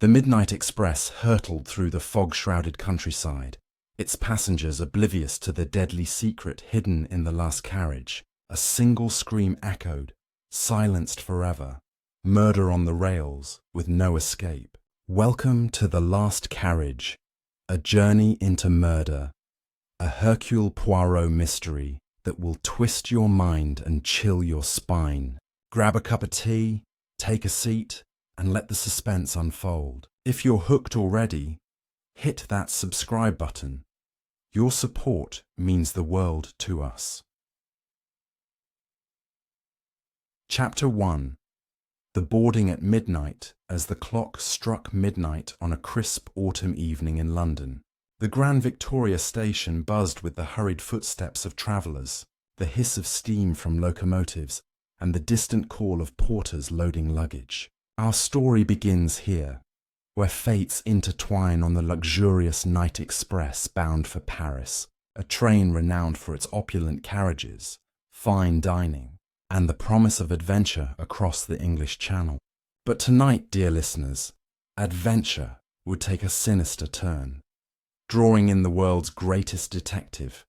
The midnight express hurtled through the fog-shrouded countryside, its passengers oblivious to the deadly secret hidden in the last carriage. A single scream echoed, silenced forever. Murder on the rails, with no escape. Welcome to the last carriage, a journey into murder, a Hercule Poirot mystery that will twist your mind and chill your spine. Grab a cup of tea, take a seat, and let the suspense unfold. If you're hooked already, hit that subscribe button. Your support means the world to us. Chapter 1. The boarding at midnight as the clock struck midnight on a crisp autumn evening in London. The Grand Victoria station buzzed with the hurried footsteps of travellers, the hiss of steam from locomotives, and the distant call of porters loading luggage. Our story begins here, where fates intertwine on the luxurious night express bound for Paris, a train renowned for its opulent carriages, fine dining, and the promise of adventure across the English Channel. But tonight, dear listeners, adventure would take a sinister turn, drawing in the world's greatest detective,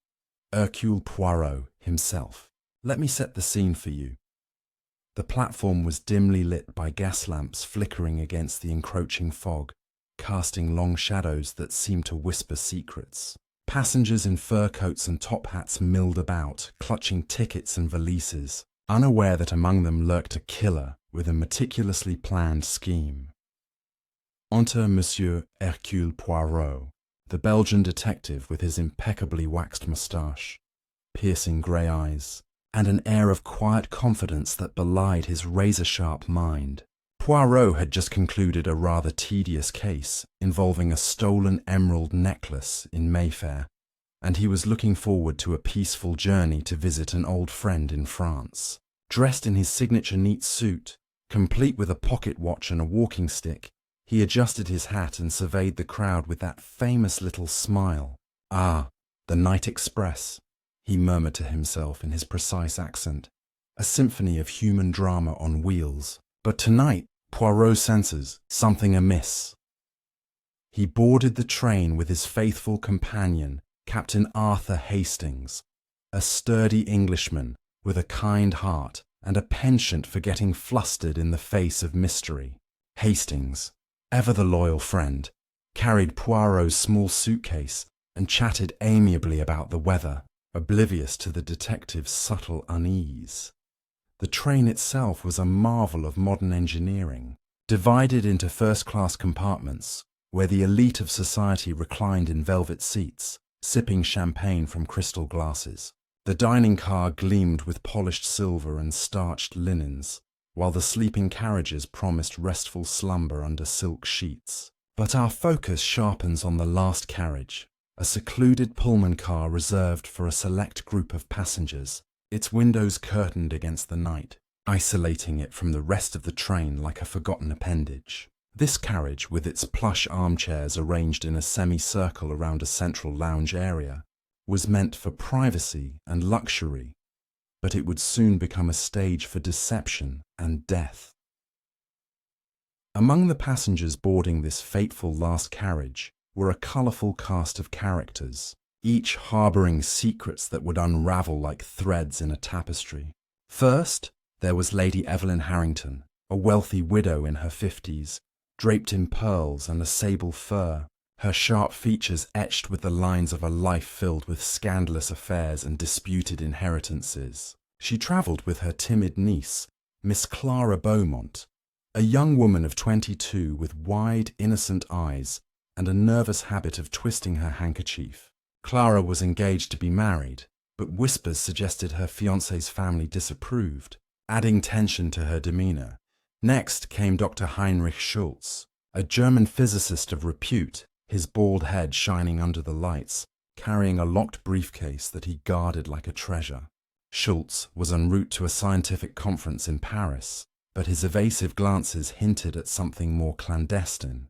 Hercule Poirot himself. Let me set the scene for you. The platform was dimly lit by gas lamps flickering against the encroaching fog, casting long shadows that seemed to whisper secrets. Passengers in fur coats and top hats milled about, clutching tickets and valises, unaware that among them lurked a killer with a meticulously planned scheme. Enter Monsieur Hercule Poirot, the Belgian detective with his impeccably waxed moustache, piercing grey eyes, and an air of quiet confidence that belied his razor-sharp mind. Poirot had just concluded a rather tedious case involving a stolen emerald necklace in Mayfair, and he was looking forward to a peaceful journey to visit an old friend in France. Dressed in his signature neat suit, complete with a pocket watch and a walking stick, he adjusted his hat and surveyed the crowd with that famous little smile. Ah, the night express, he murmured to himself in his precise accent, a symphony of human drama on wheels. But tonight, Poirot senses something amiss. He boarded the train with his faithful companion, Captain Arthur Hastings, a sturdy Englishman with a kind heart and a penchant for getting flustered in the face of mystery. Hastings, ever the loyal friend, carried Poirot's small suitcase and chatted amiably about the weather, oblivious to the detective's subtle unease. The train itself was a marvel of modern engineering, divided into first-class compartments where the elite of society reclined in velvet seats, sipping champagne from crystal glasses. The dining car gleamed with polished silver and starched linens, while the sleeping carriages promised restful slumber under silk sheets. But our focus sharpens on the last carriage, a secluded Pullman car reserved for a select group of passengers, its windows curtained against the night, isolating it from the rest of the train like a forgotten appendage. This carriage, with its plush armchairs arranged in a semicircle around a central lounge area, was meant for privacy and luxury, but it would soon become a stage for deception and death. Among the passengers boarding this fateful last carriage were a colourful cast of characters, each harbouring secrets that would unravel like threads in a tapestry. First, there was Lady Evelyn Harrington, a wealthy widow in her 50s, draped in pearls and a sable fur, her sharp features etched with the lines of a life filled with scandalous affairs and disputed inheritances. She travelled with her timid niece, Miss Clara Beaumont, a young woman of 22 with wide, innocent eyes and a nervous habit of twisting her handkerchief. Clara was engaged to be married, but whispers suggested her fiancé's family disapproved, adding tension to her demeanour. Next came Dr. Heinrich Schultz, a German physicist of repute, his bald head shining under the lights, carrying a locked briefcase that he guarded like a treasure. Schultz was en route to a scientific conference in Paris, but his evasive glances hinted at something more clandestine,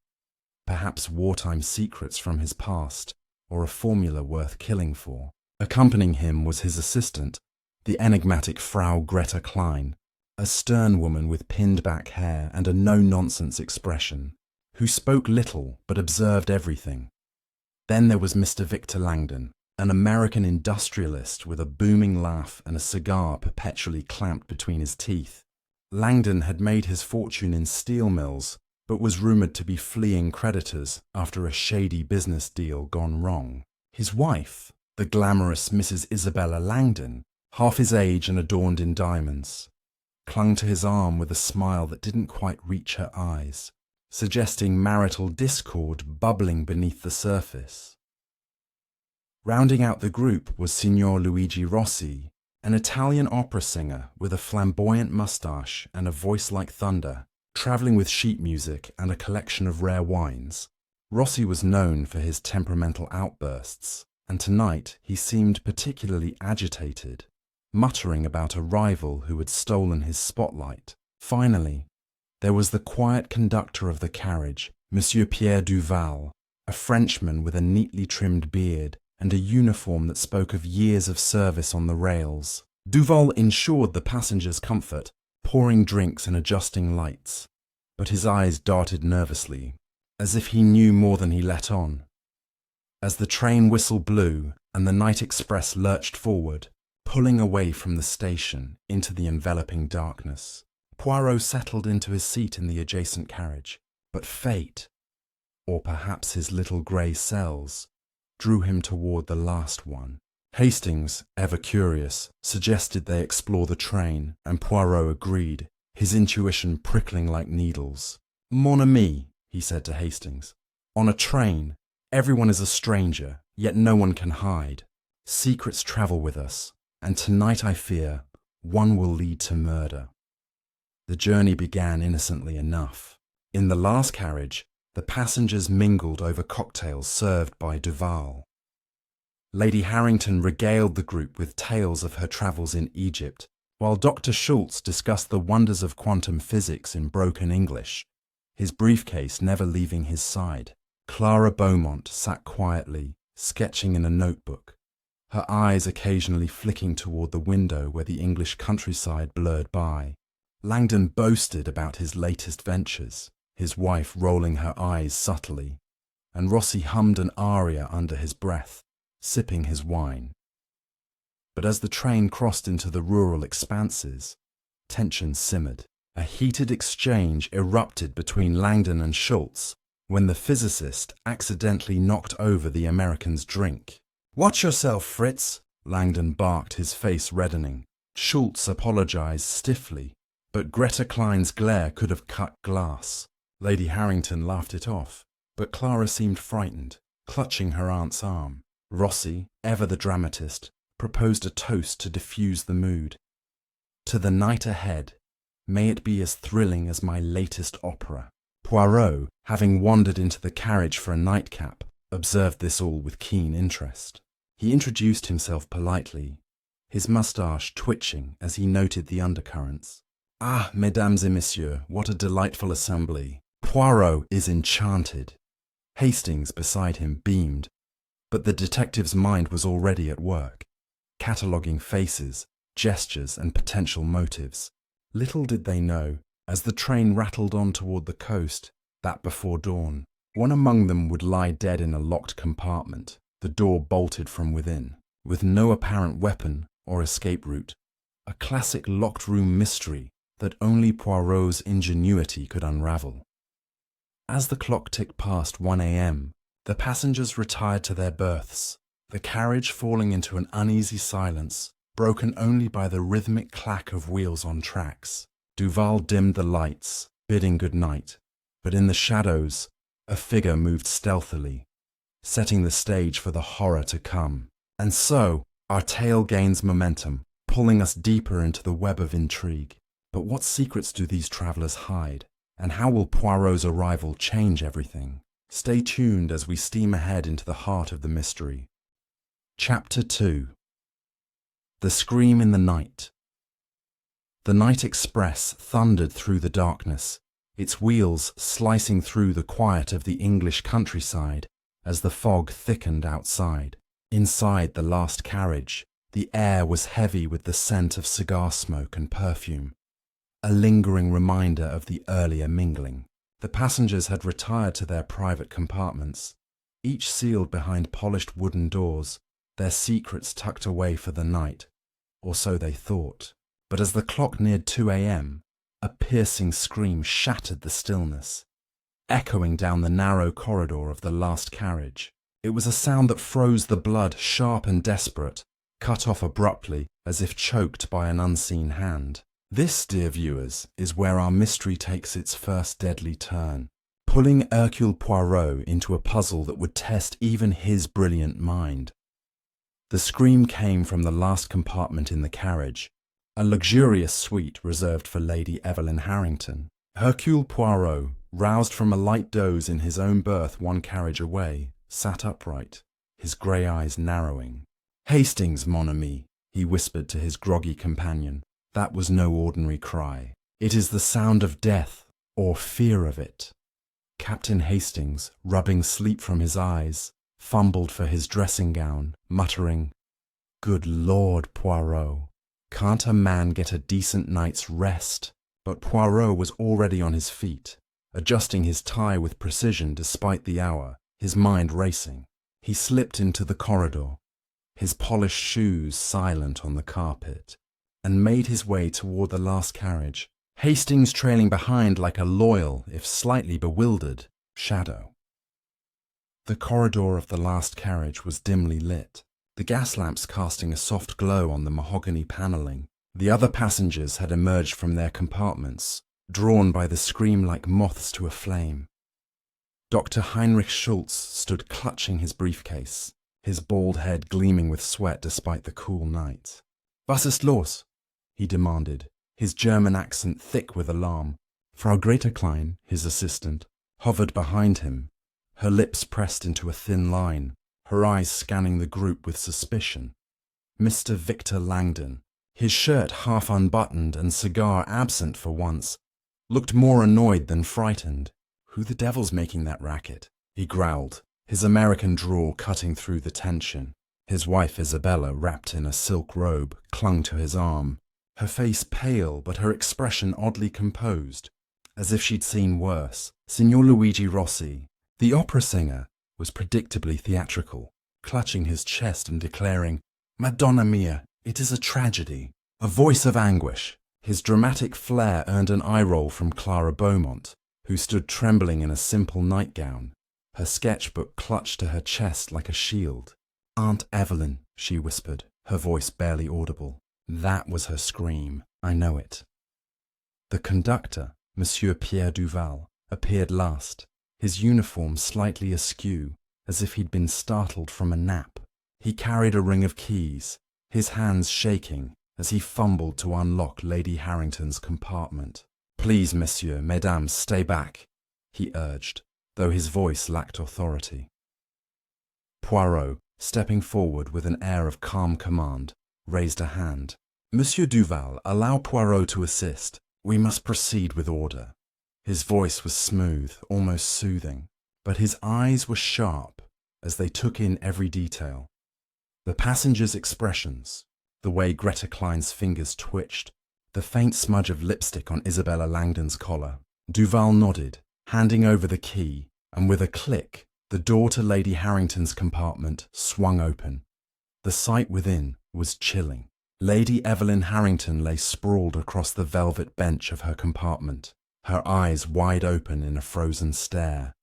perhaps wartime secrets from his past, or a formula worth killing for. Accompanying him was his assistant, the enigmatic Frau Greta Klein, a stern woman with pinned-back hair and a no-nonsense expression, who spoke little but observed everything. Then there was Mr. Victor Langdon, an American industrialist with a booming laugh and a cigar perpetually clamped between his teeth. Langdon had made his fortune in steel mills, but was rumoured to be fleeing creditors after a shady business deal gone wrong. His wife, the glamorous Mrs. Isabella Langdon, half his age and adorned in diamonds, clung to his arm with a smile that didn't quite reach her eyes, suggesting marital discord bubbling beneath the surface. Rounding out the group was Signor Luigi Rossi, an Italian opera singer with a flamboyant moustache and a voice like thunder, travelling with sheet music and a collection of rare wines. Rossi was known for his temperamental outbursts, and tonight he seemed particularly agitated, muttering about a rival who had stolen his spotlight. Finally, there was the quiet conductor of the carriage, Monsieur Pierre Duval, a Frenchman with a neatly trimmed beard and a uniform that spoke of years of service on the rails. Duval ensured the passengers' comfort, pouring drinks and adjusting lights, but his eyes darted nervously, as if he knew more than he let on. As the train whistle blew and the night express lurched forward, pulling away from the station into the enveloping darkness, Poirot settled into his seat in the adjacent carriage, but fate, or perhaps his little grey cells, drew him toward the last one. Hastings, ever curious, suggested they explore the train, and Poirot agreed, his intuition prickling like needles. "Mon ami," he said to Hastings, "on a train, everyone is a stranger, yet no one can hide. Secrets travel with us, and tonight I fear one will lead to murder." The journey began innocently enough. In the last carriage, the passengers mingled over cocktails served by Duval. Lady Harrington regaled the group with tales of her travels in Egypt, while Dr. Schultz discussed the wonders of quantum physics in broken English, his briefcase never leaving his side. Clara Beaumont sat quietly, sketching in a notebook, her eyes occasionally flicking toward the window where the English countryside blurred by. Langdon boasted about his latest ventures, his wife rolling her eyes subtly, and Rossi hummed an aria under his breath, sipping his wine. But as the train crossed into the rural expanses, tension simmered. A heated exchange erupted between Langdon and Schultz when the physicist accidentally knocked over the American's drink. "Watch yourself, Fritz," Langdon barked, his face reddening. Schultz apologized stiffly, but Greta Klein's glare could have cut glass. Lady Harrington laughed it off, but Clara seemed frightened, clutching her aunt's arm. Rossi, ever the dramatist, proposed a toast to diffuse the mood. "To the night ahead, may it be as thrilling as my latest opera." Poirot, having wandered into the carriage for a nightcap, observed this all with keen interest. He introduced himself politely, his moustache twitching as he noted the undercurrents. "Ah, mesdames et messieurs, what a delightful assembly. Poirot is enchanted." Hastings beside him beamed, but the detective's mind was already at work, cataloguing faces, gestures, and potential motives. Little did they know, as the train rattled on toward the coast, that before dawn, one among them would lie dead in a locked compartment, the door bolted from within, with no apparent weapon or escape route. A classic locked room mystery that only Poirot's ingenuity could unravel. As the clock ticked past 1 a.m., the passengers retired to their berths, the carriage falling into an uneasy silence, broken only by the rhythmic clack of wheels on tracks. Duval dimmed the lights, bidding good night, but in the shadows, a figure moved stealthily, setting the stage for the horror to come. And so, our tale gains momentum, pulling us deeper into the web of intrigue. But what secrets do these travellers hide? And how will Poirot's arrival change everything? Stay tuned as we steam ahead into the heart of the mystery. Chapter 2. The Scream in the Night. The night express thundered through the darkness, its wheels slicing through the quiet of the English countryside as the fog thickened outside. Inside the last carriage, the air was heavy with the scent of cigar smoke and perfume, a lingering reminder of the earlier mingling. The passengers had retired to their private compartments, each sealed behind polished wooden doors, their secrets tucked away for the night, or so they thought. But as the clock neared 2 a.m., a piercing scream shattered the stillness, echoing down the narrow corridor of the last carriage. It was a sound that froze the blood, sharp and desperate, cut off abruptly as if choked by an unseen hand. This, dear viewers, is where our mystery takes its first deadly turn, pulling Hercule Poirot into a puzzle that would test even his brilliant mind. The scream came from the last compartment in the carriage, a luxurious suite reserved for Lady Evelyn Harrington. Hercule Poirot, roused from a light doze in his own berth one carriage away, sat upright, his grey eyes narrowing. "Hastings, mon ami," he whispered to his groggy companion. "That was no ordinary cry. It is the sound of death, or fear of it." Captain Hastings, rubbing sleep from his eyes, fumbled for his dressing gown, muttering, "Good Lord, Poirot, can't a man get a decent night's rest?" But Poirot was already on his feet, adjusting his tie with precision despite the hour, his mind racing. He slipped into the corridor, his polished shoes silent on the carpet, and made his way toward the last carriage, Hastings trailing behind like a loyal, if slightly bewildered, shadow. The corridor of the last carriage was dimly lit, the gas lamps casting a soft glow on the mahogany panelling. The other passengers had emerged from their compartments, drawn by the scream like moths to a flame. Dr. Heinrich Schultz stood clutching his briefcase, his bald head gleaming with sweat despite the cool night. "Was ist los?" he demanded, his German accent thick with alarm. Frau Greta Klein, his assistant, hovered behind him, her lips pressed into a thin line, her eyes scanning the group with suspicion. Mr. Victor Langdon, his shirt half unbuttoned and cigar absent for once, looked more annoyed than frightened. "Who the devil's making that racket?" he growled, his American drawl cutting through the tension. His wife Isabella, wrapped in a silk robe, clung to his arm, her face pale but her expression oddly composed, as if she'd seen worse. Signor Luigi Rossi, the opera singer, was predictably theatrical, clutching his chest and declaring, "Madonna mia, it is a tragedy." A voice of anguish. His dramatic flair earned an eye-roll from Clara Beaumont, who stood trembling in a simple nightgown, her sketchbook clutched to her chest like a shield. "Aunt Evelyn," she whispered, her voice barely audible. That was her scream. I know it. The conductor, Monsieur Pierre Duval, appeared last, his uniform slightly askew, as if he'd been startled from a nap. He carried a ring of keys, his hands shaking as he fumbled to unlock Lady Harrington's compartment. "Please, monsieur, mesdames, stay back," he urged, though his voice lacked authority. Poirot, stepping forward with an air of calm command, raised a hand. "Monsieur Duval, allow Poirot to assist. We must proceed with order." His voice was smooth, almost soothing, but his eyes were sharp as they took in every detail. The passengers' expressions, the way Greta Klein's fingers twitched, the faint smudge of lipstick on Isabella Langdon's collar. Duval nodded, handing over the key, and with a click, the door to Lady Harrington's compartment swung open. The sight within was chilling. Lady Evelyn Harrington lay sprawled across the velvet bench of her compartment, her eyes wide open in a frozen stare,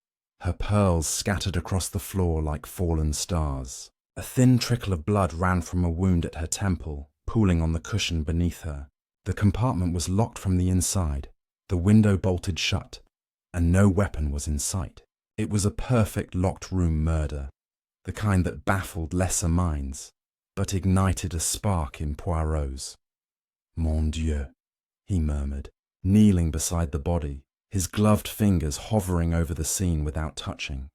her pearls scattered across the floor like fallen stars. A thin trickle of blood ran from a wound at her temple, pooling on the cushion beneath her. The compartment was locked from the inside, the window bolted shut, and no weapon was in sight. It was a perfect locked-room murder, the kind that baffled lesser minds, but ignited a spark in Poirot's. "Mon Dieu," he murmured, kneeling beside the body, his gloved fingers hovering over the scene without touching.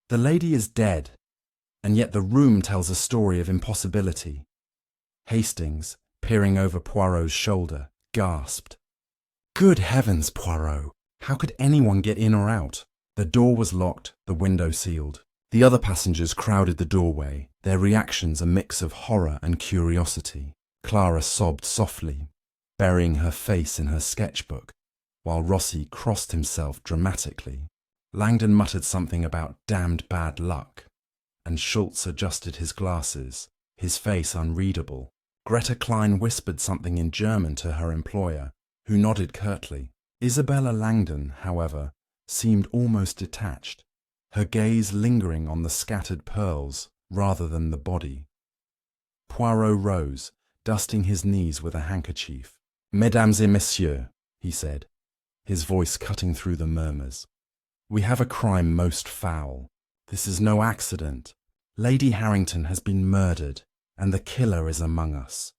"The lady is dead, and yet the room tells a story of impossibility." Hastings, peering over Poirot's shoulder, gasped. "Good heavens, Poirot! How could anyone get in or out?" The door was locked, the window sealed. The other passengers crowded the doorway, their reactions a mix of horror and curiosity. Clara sobbed softly, burying her face in her sketchbook. while Rossi crossed himself dramatically. Langdon muttered something about damned bad luck, and Schultz adjusted his glasses, his face unreadable. Greta Klein whispered something in German to her employer, who nodded curtly. Isabella Langdon, however, seemed almost detached, her gaze lingering on the scattered pearls rather than the body. Poirot rose, dusting his knees with a handkerchief. "Mesdames et messieurs," he said, his voice cutting through the murmurs. "We have a crime most foul. This is no accident. Lady Harrington has been murdered, and the killer is among us."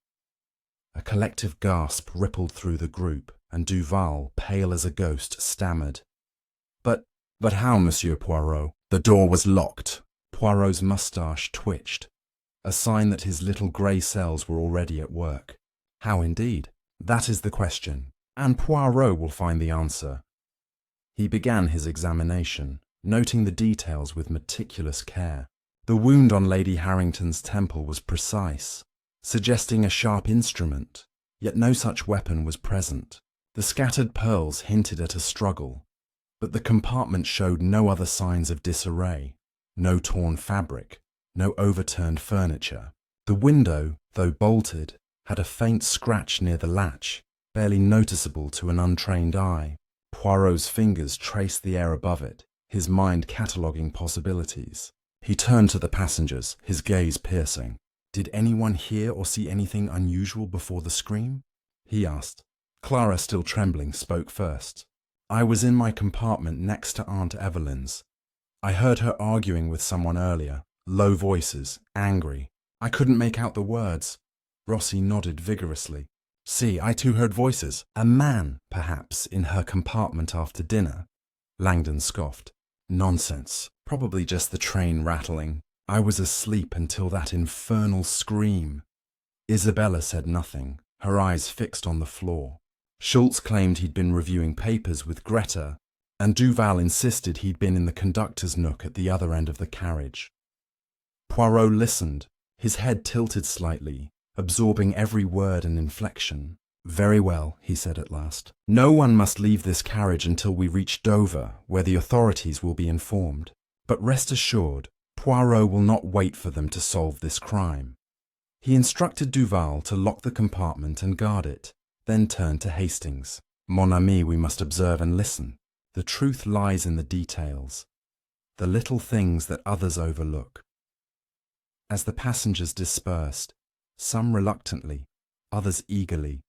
A collective gasp rippled through the group, and Duval, pale as a ghost, stammered. But how, Monsieur Poirot? The door was locked." Poirot's moustache twitched, a sign that his little grey cells were already at work. How indeed? That is the question, and Poirot will find the answer. He began his examination, noting the details with meticulous care. The wound on Lady Harrington's temple was precise, suggesting a sharp instrument, yet no such weapon was present. The scattered pearls hinted at a struggle, but the compartment showed no other signs of disarray, no torn fabric, no overturned furniture. The window, though bolted, had a faint scratch near the latch, barely noticeable to an untrained eye. Poirot's fingers traced the air above it, his mind cataloguing possibilities. He turned to the passengers, his gaze piercing. "Did anyone hear or see anything unusual before the scream?" he asked. Clara, still trembling, spoke first. "I was in my compartment next to Aunt Evelyn's. I heard her arguing with someone earlier, low voices, angry. I couldn't make out the words." Rossi nodded vigorously. "See, I too heard voices. A man, perhaps, in her compartment after dinner." Langdon scoffed. "Nonsense. Probably just the train rattling. I was asleep until that infernal scream." Isabella said nothing, her eyes fixed on the floor. Schultz claimed he'd been reviewing papers with Greta, and Duval insisted he'd been in the conductor's nook at the other end of the carriage. Poirot listened, his head tilted slightly, absorbing every word and inflection. "Very well," he said at last. "No one must leave this carriage until we reach Dover, where the authorities will be informed. But rest assured, Poirot will not wait for them to solve this crime." He instructed Duval to lock the compartment and guard it, then turned to Hastings. "Mon ami, we must observe and listen. The truth lies in the details, the little things that others overlook." As the passengers dispersed, some reluctantly, others eagerly,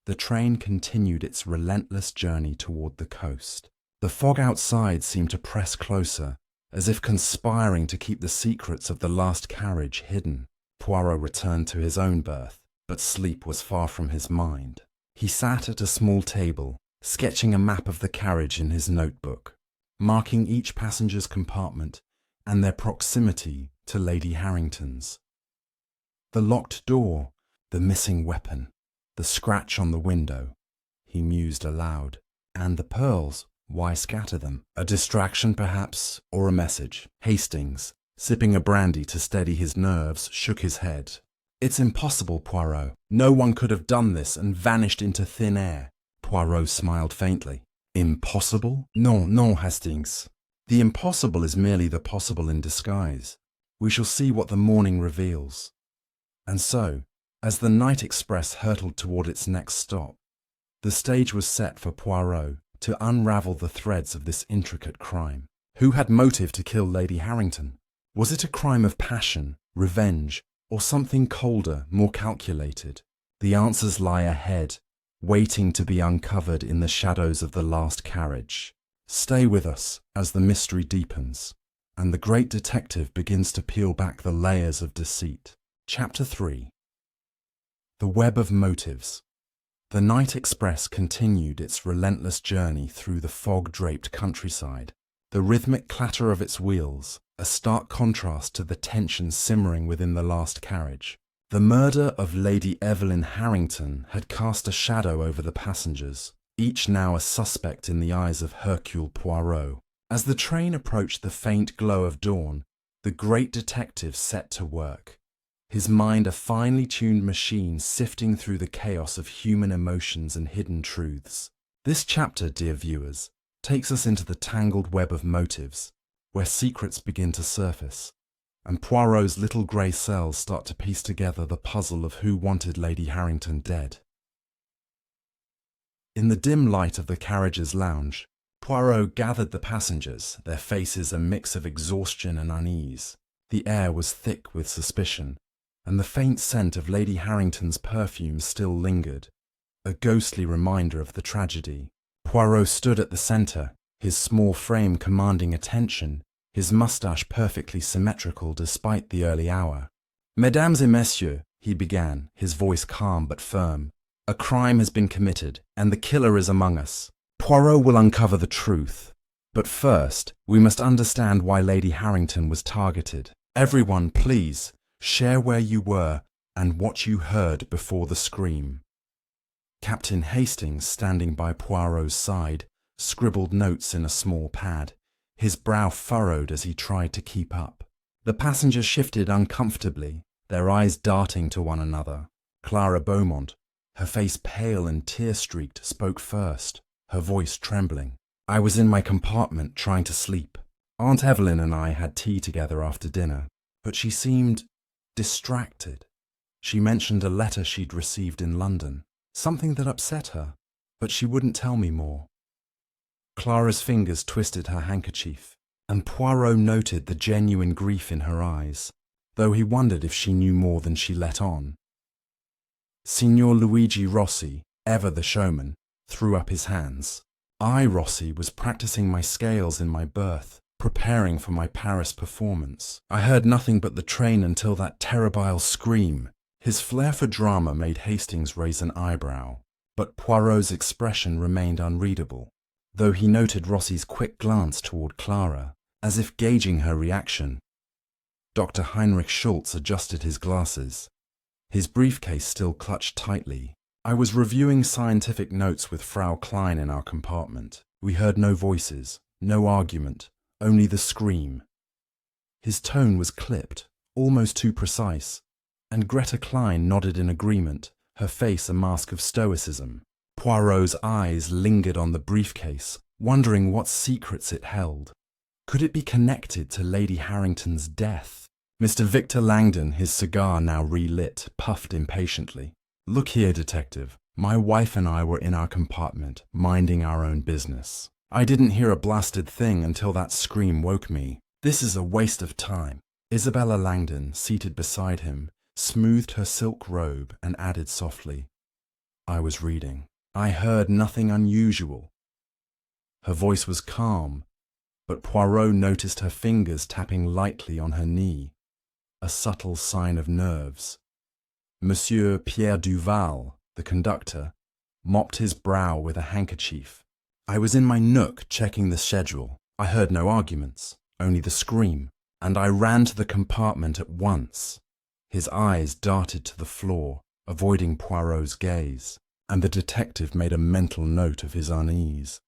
the train continued its relentless journey toward the coast. The fog outside seemed to press closer, as if conspiring to keep the secrets of the last carriage hidden. Poirot returned to his own berth, but sleep was far from his mind. He sat at a small table, sketching a map of the carriage in his notebook, marking each passenger's compartment and their proximity to Lady Harrington's. The locked door, the missing weapon, the scratch on the window, he mused aloud. And the pearls, why scatter them? A distraction, perhaps, or a message? Hastings, sipping a brandy to steady his nerves, shook his head. "It's impossible, Poirot. No one could have done this and vanished into thin air." Poirot smiled faintly. "Impossible? Non, Hastings. The impossible is merely the possible in disguise. We shall see what the morning reveals." And so, as the night express hurtled toward its next stop, the stage was set for Poirot to unravel the threads of this intricate crime. Who had motive to kill Lady Harrington? Was it a crime of passion, revenge, or something colder, more calculated? The answers lie ahead, waiting to be uncovered in the shadows of the last carriage. Stay with us as the mystery deepens, and the great detective begins to peel back the layers of deceit. Chapter 3. The Web of Motives. The night express continued its relentless journey through the fog-draped countryside. The rhythmic clatter of its wheels, a stark contrast to the tension simmering within the last carriage. The murder of Lady Evelyn Harrington had cast a shadow over the passengers, each now a suspect in the eyes of Hercule Poirot. As the train approached the faint glow of dawn, the great detective set to work, his mind a finely tuned machine sifting through the chaos of human emotions and hidden truths. This chapter, dear viewers, takes us into the tangled web of motives, where secrets begin to surface, and Poirot's little grey cells start to piece together the puzzle of who wanted Lady Harrington dead. In the dim light of the carriage's lounge, Poirot gathered the passengers, their faces a mix of exhaustion and unease. The air was thick with suspicion, and the faint scent of Lady Harrington's perfume still lingered, a ghostly reminder of the tragedy. Poirot stood at the centre, his small frame commanding attention, his moustache perfectly symmetrical despite the early hour. "Mesdames et messieurs," he began, his voice calm but firm, "a crime has been committed, and the killer is among us. Poirot will uncover the truth. But first, we must understand why Lady Harrington was targeted. Everyone, please, share where you were and what you heard before the scream." Captain Hastings, standing by Poirot's side, scribbled notes in a small pad, his brow furrowed as he tried to keep up. The passengers shifted uncomfortably, their eyes darting to one another. Clara Beaumont, her face pale and tear-streaked, spoke first, her voice trembling. "I was in my compartment trying to sleep. Aunt Evelyn and I had tea together after dinner, but she seemed distracted. She mentioned a letter she'd received in London, something that upset her, but she wouldn't tell me more." Clara's fingers twisted her handkerchief, and Poirot noted the genuine grief in her eyes, though he wondered if she knew more than she let on. Signor Luigi Rossi, ever the showman, threw up his hands. "I, Rossi, was practicing my scales in my berth, preparing for my Paris performance. I heard nothing but the train until that terrible scream." His flair for drama made Hastings raise an eyebrow, but Poirot's expression remained unreadable, though he noted Rossi's quick glance toward Clara, as if gauging her reaction. Dr. Heinrich Schultz adjusted his glasses, his briefcase still clutched tightly. "I was reviewing scientific notes with Frau Klein in our compartment. We heard no voices, no argument, only the scream." His tone was clipped, almost too precise, and Greta Klein nodded in agreement, her face a mask of stoicism. Poirot's eyes lingered on the briefcase, wondering what secrets it held. Could it be connected to Lady Harrington's death? Mr. Victor Langdon, his cigar now relit, puffed impatiently. "Look here, detective. My wife and I were in our compartment, minding our own business. I didn't hear a blasted thing until that scream woke me. This is a waste of time." Isabella Langdon, seated beside him, smoothed her silk robe and added softly, "I was reading. I heard nothing unusual." Her voice was calm, but Poirot noticed her fingers tapping lightly on her knee, a subtle sign of nerves. Monsieur Pierre Duval, the conductor, mopped his brow with a handkerchief. "I was in my nook checking the schedule. I heard no arguments, only the scream, and I ran to the compartment at once." His eyes darted to the floor, avoiding Poirot's gaze, and the detective made a mental note of his unease.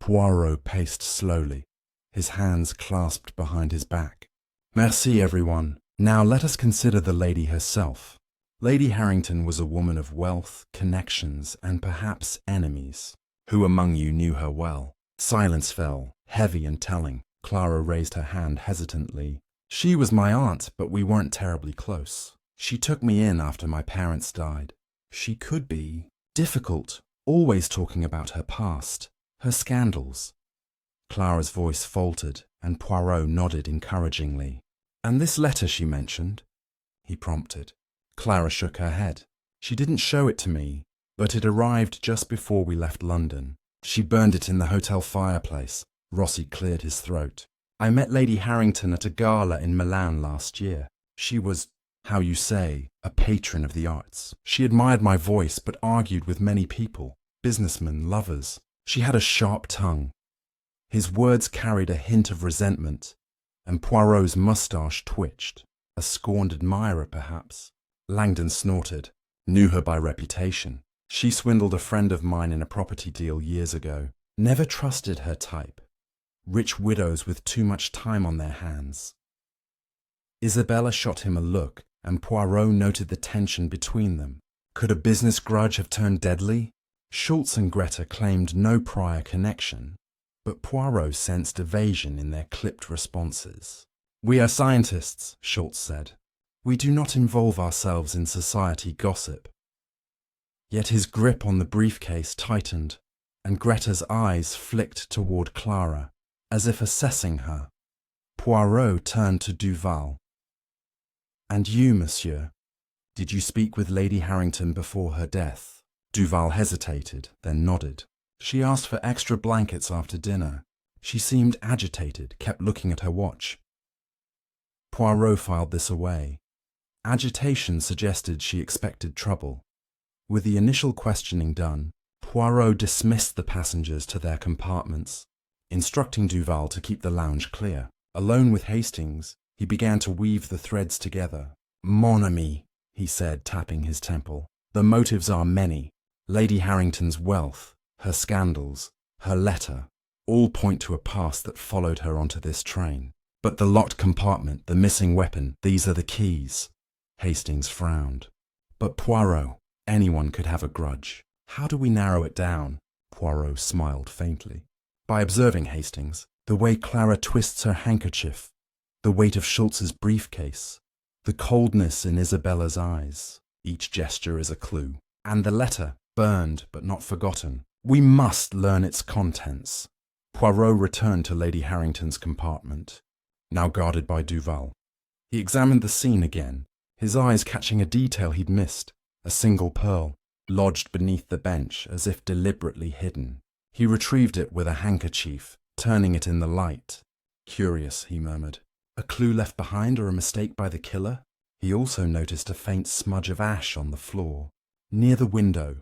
Poirot paced slowly, his hands clasped behind his back. "Merci, everyone. Now let us consider the lady herself. Lady Harrington was a woman of wealth, connections, and perhaps enemies. Who among you knew her well?" Silence fell, heavy and telling. Clara raised her hand hesitantly. "She was my aunt, but we weren't terribly close. She took me in after my parents died. She could be difficult, always talking about her past, her scandals." Clara's voice faltered, and Poirot nodded encouragingly. "And this letter she mentioned?" he prompted. Clara shook her head. "She didn't show it to me, but it arrived just before we left London. She burned it in the hotel fireplace." Rossi cleared his throat. "I met Lady Harrington at a gala in Milan last year. She was, how you say, a patron of the arts. She admired my voice but argued with many people, businessmen, lovers. She had a sharp tongue." His words carried a hint of resentment, and Poirot's moustache twitched. A scorned admirer, perhaps. Langdon snorted. "Knew her by reputation. She swindled a friend of mine in a property deal years ago. Never trusted her type. Rich widows with too much time on their hands." Isabella shot him a look, and Poirot noted the tension between them. Could a business grudge have turned deadly? Schultz and Greta claimed no prior connection, but Poirot sensed evasion in their clipped responses. "We are scientists," Schultz said. "We do not involve ourselves in society gossip." Yet his grip on the briefcase tightened, and Greta's eyes flicked toward Clara, as if assessing her. Poirot turned to Duval. "And you, monsieur, did you speak with Lady Harrington before her death?" Duval hesitated, then nodded. "She asked for extra blankets after dinner. She seemed agitated, kept looking at her watch." Poirot filed this away. Agitation suggested she expected trouble. With the initial questioning done, Poirot dismissed the passengers to their compartments, instructing Duval to keep the lounge clear. Alone with Hastings, he began to weave the threads together. "Mon ami," he said, tapping his temple. "The motives are many. Lady Harrington's wealth, her scandals, her letter, all point to a past that followed her onto this train. But the locked compartment, the missing weapon, these are the keys." Hastings frowned. "But Poirot, anyone could have a grudge. How do we narrow it down?" Poirot smiled faintly. "By observing, Hastings, the way Clara twists her handkerchief, the weight of Schultz's briefcase, the coldness in Isabella's eyes. Each gesture is a clue. And the letter, burned but not forgotten. We must learn its contents." Poirot returned to Lady Harrington's compartment, now guarded by Duval. He examined the scene again, his eyes catching a detail he'd missed, a single pearl, lodged beneath the bench as if deliberately hidden. He retrieved it with a handkerchief, turning it in the light. "Curious," he murmured. "A clue left behind or a mistake by the killer?" He also noticed a faint smudge of ash on the floor, near the window,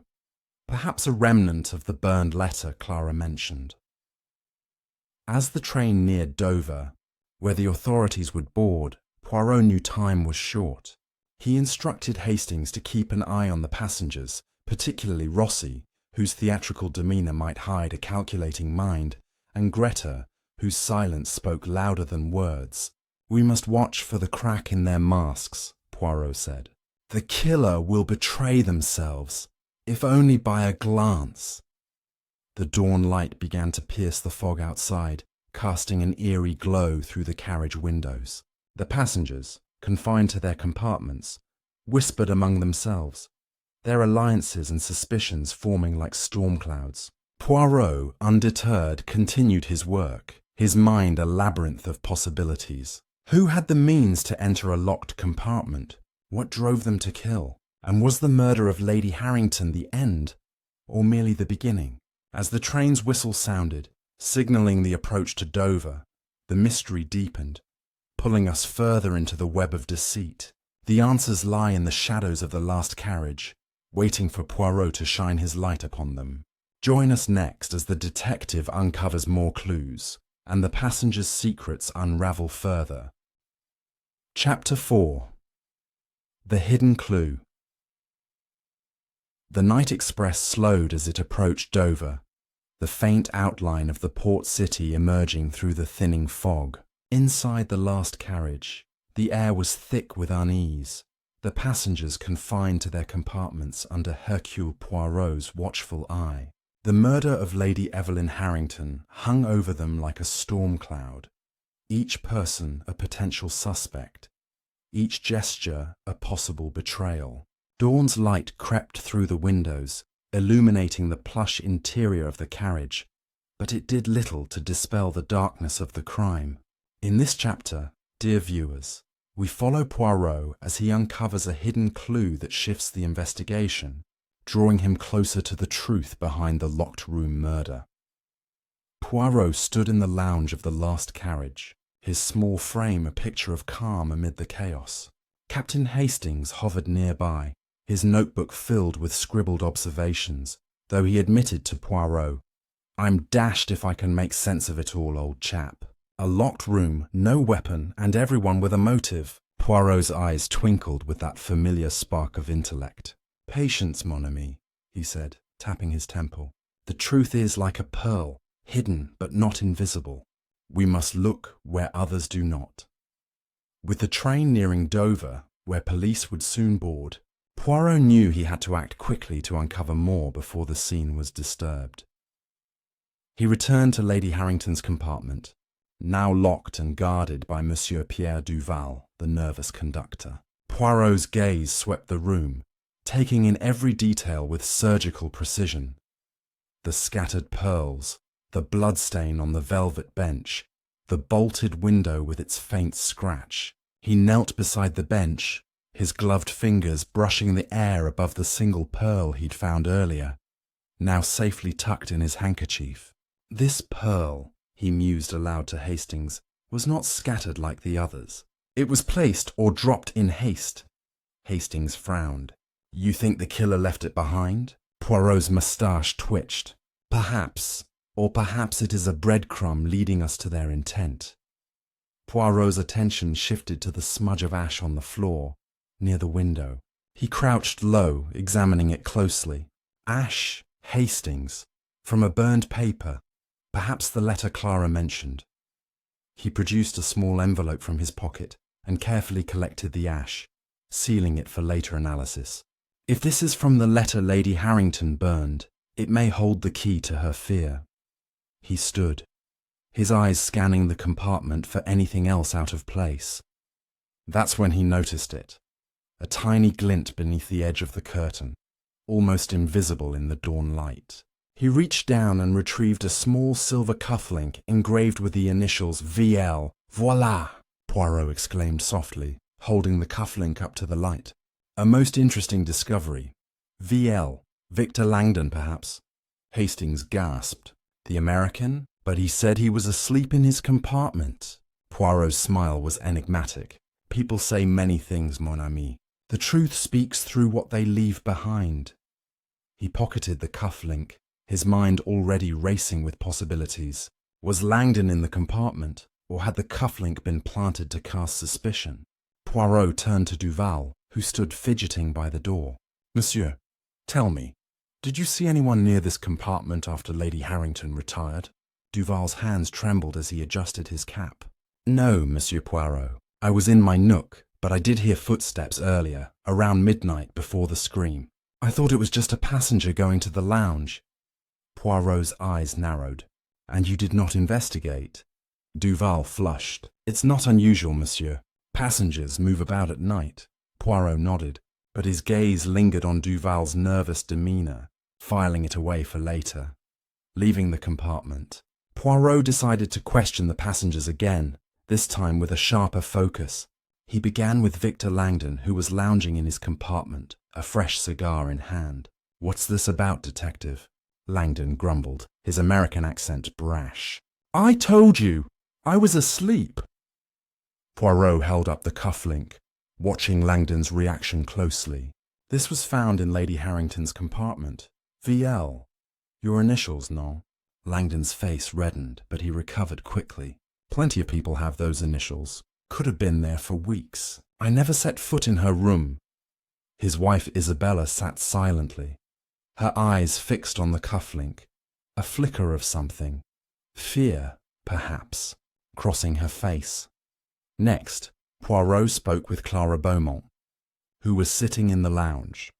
perhaps a remnant of the burned letter Clara mentioned. As the train neared Dover, where the authorities would board, Poirot knew time was short. He instructed Hastings to keep an eye on the passengers, particularly Rossi, whose theatrical demeanour might hide a calculating mind, and Greta, whose silence spoke louder than words. "We must watch for the crack in their masks," Poirot said. "The killer will betray themselves, if only by a glance." The dawn light began to pierce the fog outside, casting an eerie glow through the carriage windows. The passengers, confined to their compartments, whispered among themselves, their alliances and suspicions forming like storm clouds. Poirot, undeterred, continued his work, his mind a labyrinth of possibilities. Who had the means to enter a locked compartment? What drove them to kill? And was the murder of Lady Harrington the end, or merely the beginning? As the train's whistle sounded, signalling the approach to Dover, the mystery deepened, pulling us further into the web of deceit. The answers lie in the shadows of the last carriage, waiting for Poirot to shine his light upon them. Join us next as the detective uncovers more clues, and the passengers' secrets unravel further. Chapter 4. The Hidden Clue. The night express slowed as it approached Dover, the faint outline of the port city emerging through the thinning fog. Inside the last carriage, the air was thick with unease, the passengers confined to their compartments under Hercule Poirot's watchful eye. The murder of Lady Evelyn Harrington hung over them like a storm cloud, each person a potential suspect, each gesture a possible betrayal. Dawn's light crept through the windows, illuminating the plush interior of the carriage, but it did little to dispel the darkness of the crime. In this chapter, dear viewers, we follow Poirot as he uncovers a hidden clue that shifts the investigation, drawing him closer to the truth behind the locked room murder. Poirot stood in the lounge of the last carriage, his small frame a picture of calm amid the chaos. Captain Hastings hovered nearby, his notebook filled with scribbled observations, though he admitted to Poirot, "I'm dashed if I can make sense of it all, old chap." A locked room, no weapon, and everyone with a motive. Poirot's eyes twinkled with that familiar spark of intellect. "Patience, mon ami," he said, tapping his temple. "The truth is like a pearl, hidden but not invisible. We must look where others do not." With the train nearing Dover, where police would soon board, Poirot knew he had to act quickly to uncover more before the scene was disturbed. He returned to Lady Harrington's compartment, now locked and guarded by Monsieur Pierre Duval, the nervous conductor. Poirot's gaze swept the room, taking in every detail with surgical precision. The scattered pearls, the bloodstain on the velvet bench, the bolted window with its faint scratch. He knelt beside the bench, his gloved fingers brushing the air above the single pearl he'd found earlier, now safely tucked in his handkerchief. This pearl, he mused aloud to Hastings, was not scattered like the others. It was placed or dropped in haste. Hastings frowned. You think the killer left it behind? Poirot's moustache twitched. Perhaps, or perhaps it is a breadcrumb leading us to their intent. Poirot's attention shifted to the smudge of ash on the floor, near the window. He crouched low, examining it closely. Ash, Hastings, from a burned paper, perhaps the letter Clara mentioned. He produced a small envelope from his pocket and carefully collected the ash, sealing it for later analysis. If this is from the letter Lady Harrington burned, it may hold the key to her fear. He stood, his eyes scanning the compartment for anything else out of place. That's when he noticed it, a tiny glint beneath the edge of the curtain, almost invisible in the dawn light. He reached down and retrieved a small silver cufflink engraved with the initials VL. Voila! Poirot exclaimed softly, holding the cufflink up to the light. A most interesting discovery. VL. Victor Langdon, perhaps. Hastings gasped. The American? But he said he was asleep in his compartment. Poirot's smile was enigmatic. People say many things, mon ami. The truth speaks through what they leave behind. He pocketed the cufflink, his mind already racing with possibilities. Was Langdon in the compartment, or had the cufflink been planted to cast suspicion? Poirot turned to Duval, who stood fidgeting by the door. Monsieur, tell me, did you see anyone near this compartment after Lady Harrington retired? Duval's hands trembled as he adjusted his cap. No, Monsieur Poirot. I was in my nook, but I did hear footsteps earlier, around midnight before the scream. I thought it was just a passenger going to the lounge. Poirot's eyes narrowed. And you did not investigate? Duval flushed. It's not unusual, monsieur. Passengers move about at night. Poirot nodded, but his gaze lingered on Duval's nervous demeanour, filing it away for later. Leaving the compartment, Poirot decided to question the passengers again, this time with a sharper focus. He began with Victor Langdon, who was lounging in his compartment, a fresh cigar in hand. What's this about, detective? Langdon grumbled, his American accent brash. I told you! I was asleep! Poirot held up the cufflink, watching Langdon's reaction closely. This was found in Lady Harrington's compartment. VL. Your initials, no? Langdon's face reddened, but he recovered quickly. Plenty of people have those initials. Could have been there for weeks. I never set foot in her room. His wife Isabella sat silently, her eyes fixed on the cufflink, a flicker of something, fear, perhaps, crossing her face. Next, Poirot spoke with Clara Beaumont, who was sitting in the lounge,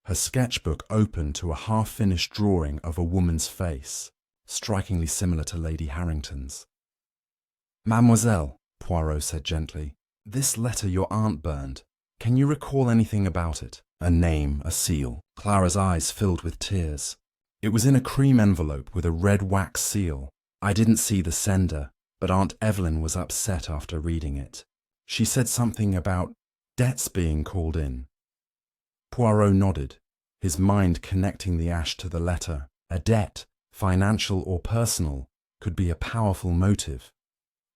her sketchbook open to a half-finished drawing of a woman's face, strikingly similar to Lady Harrington's. Mademoiselle, Poirot said gently, this letter your aunt burned, can you recall anything about it? A name, a seal. Clara's eyes filled with tears. It was in a cream envelope with a red wax seal. I didn't see the sender, but Aunt Evelyn was upset after reading it. She said something about debts being called in. Poirot nodded, his mind connecting the ash to the letter. A debt, financial or personal, could be a powerful motive.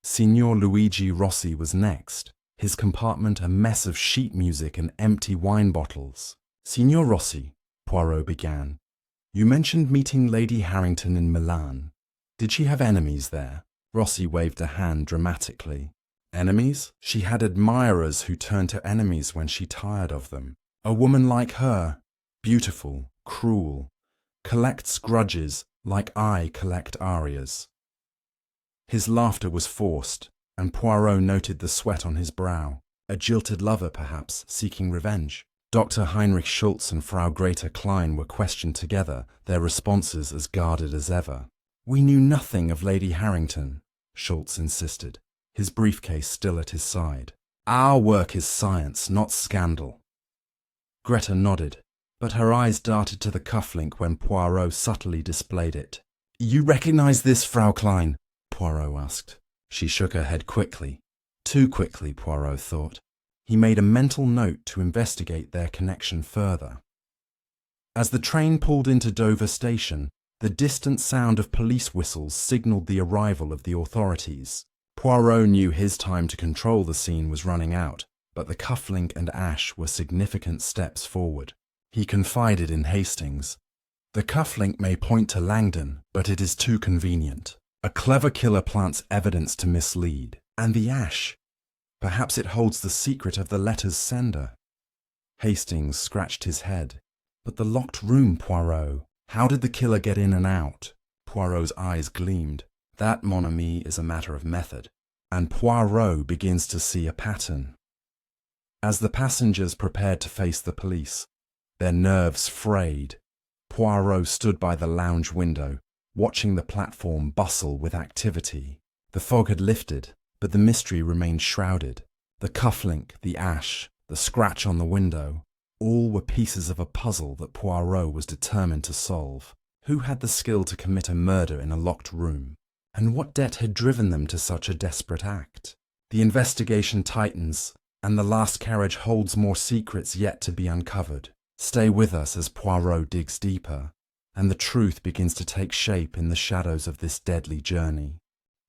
Signor Luigi Rossi was next, his compartment a mess of sheet music and empty wine bottles. Signor Rossi, Poirot began, you mentioned meeting Lady Harrington in Milan. Did she have enemies there? Rossi waved a hand dramatically. Enemies? She had admirers who turned to enemies when she tired of them. A woman like her, beautiful, cruel, collects grudges like I collect arias. His laughter was forced, and Poirot noted the sweat on his brow. A jilted lover, perhaps, seeking revenge. Dr. Heinrich Schultz and Frau Greta Klein were questioned together, their responses as guarded as ever. "We knew nothing of Lady Harrington," Schultz insisted, his briefcase still at his side. "Our work is science, not scandal." Greta nodded, but her eyes darted to the cufflink when Poirot subtly displayed it. "You recognize this, Frau Klein?" Poirot asked. She shook her head quickly. Too quickly, Poirot thought. He made a mental note to investigate their connection further. As the train pulled into Dover station, the distant sound of police whistles signaled the arrival of the authorities. Poirot knew his time to control the scene was running out, but the cufflink and ash were significant steps forward. He confided in Hastings. "The cufflink may point to Langdon, but it is too convenient. A clever killer plants evidence to mislead. And the ash? Perhaps it holds the secret of the letter's sender." Hastings scratched his head. "But the locked room, Poirot. How did the killer get in and out?" Poirot's eyes gleamed. "That, mon ami, is a matter of method." And Poirot begins to see a pattern. As the passengers prepared to face the police, their nerves frayed. Poirot stood by the lounge window, watching the platform bustle with activity. The fog had lifted, but the mystery remained shrouded. The cufflink, the ash, the scratch on the window, all were pieces of a puzzle that Poirot was determined to solve. Who had the skill to commit a murder in a locked room? And what debt had driven them to such a desperate act? The investigation tightens, and the last carriage holds more secrets yet to be uncovered. Stay with us as Poirot digs deeper, and the truth begins to take shape in the shadows of this deadly journey.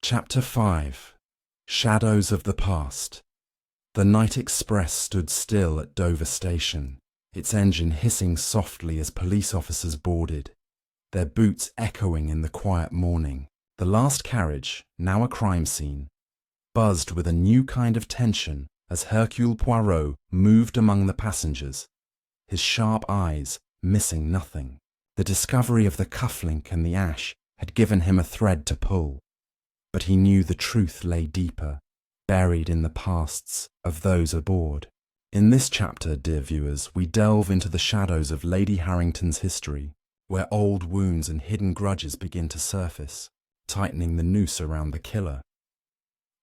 Chapter 5. Shadows of the Past. The night express stood still at Dover station, its engine hissing softly as police officers boarded, their boots echoing in the quiet morning. The last carriage, now a crime scene, buzzed with a new kind of tension as Hercule Poirot moved among the passengers, his sharp eyes missing nothing. The discovery of the cufflink and the ash had given him a thread to pull, but he knew the truth lay deeper, buried in the pasts of those aboard. In this chapter, dear viewers, we delve into the shadows of Lady Harrington's history, where old wounds and hidden grudges begin to surface, tightening the noose around the killer.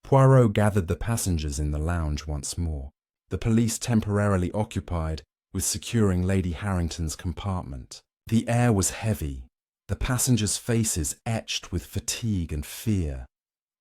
Poirot gathered the passengers in the lounge once more, the police temporarily occupied with securing Lady Harrington's compartment. The air was heavy, the passengers' faces etched with fatigue and fear,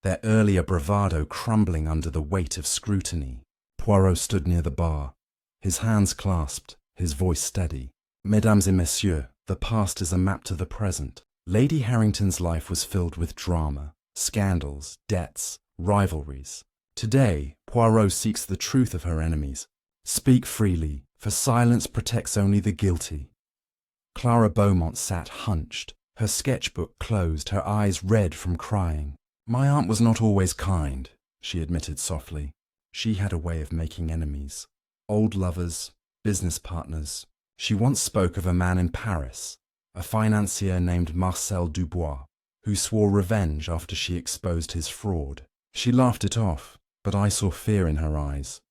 their earlier bravado crumbling under the weight of scrutiny. Poirot stood near the bar, his hands clasped, his voice steady. "Mesdames et messieurs, the past is a map to the present." Lady Harrington's life was filled with drama, scandals, debts, rivalries. Today, Poirot seeks the truth of her enemies. Speak freely, for silence protects only the guilty. Clara Beaumont sat hunched, her sketchbook closed, her eyes red from crying. "My aunt was not always kind," she admitted softly. "She had a way of making enemies. Old lovers, business partners. She once spoke of a man in Paris, a financier named Marcel Dubois, who swore revenge after she exposed his fraud. She laughed it off, but I saw fear in her eyes."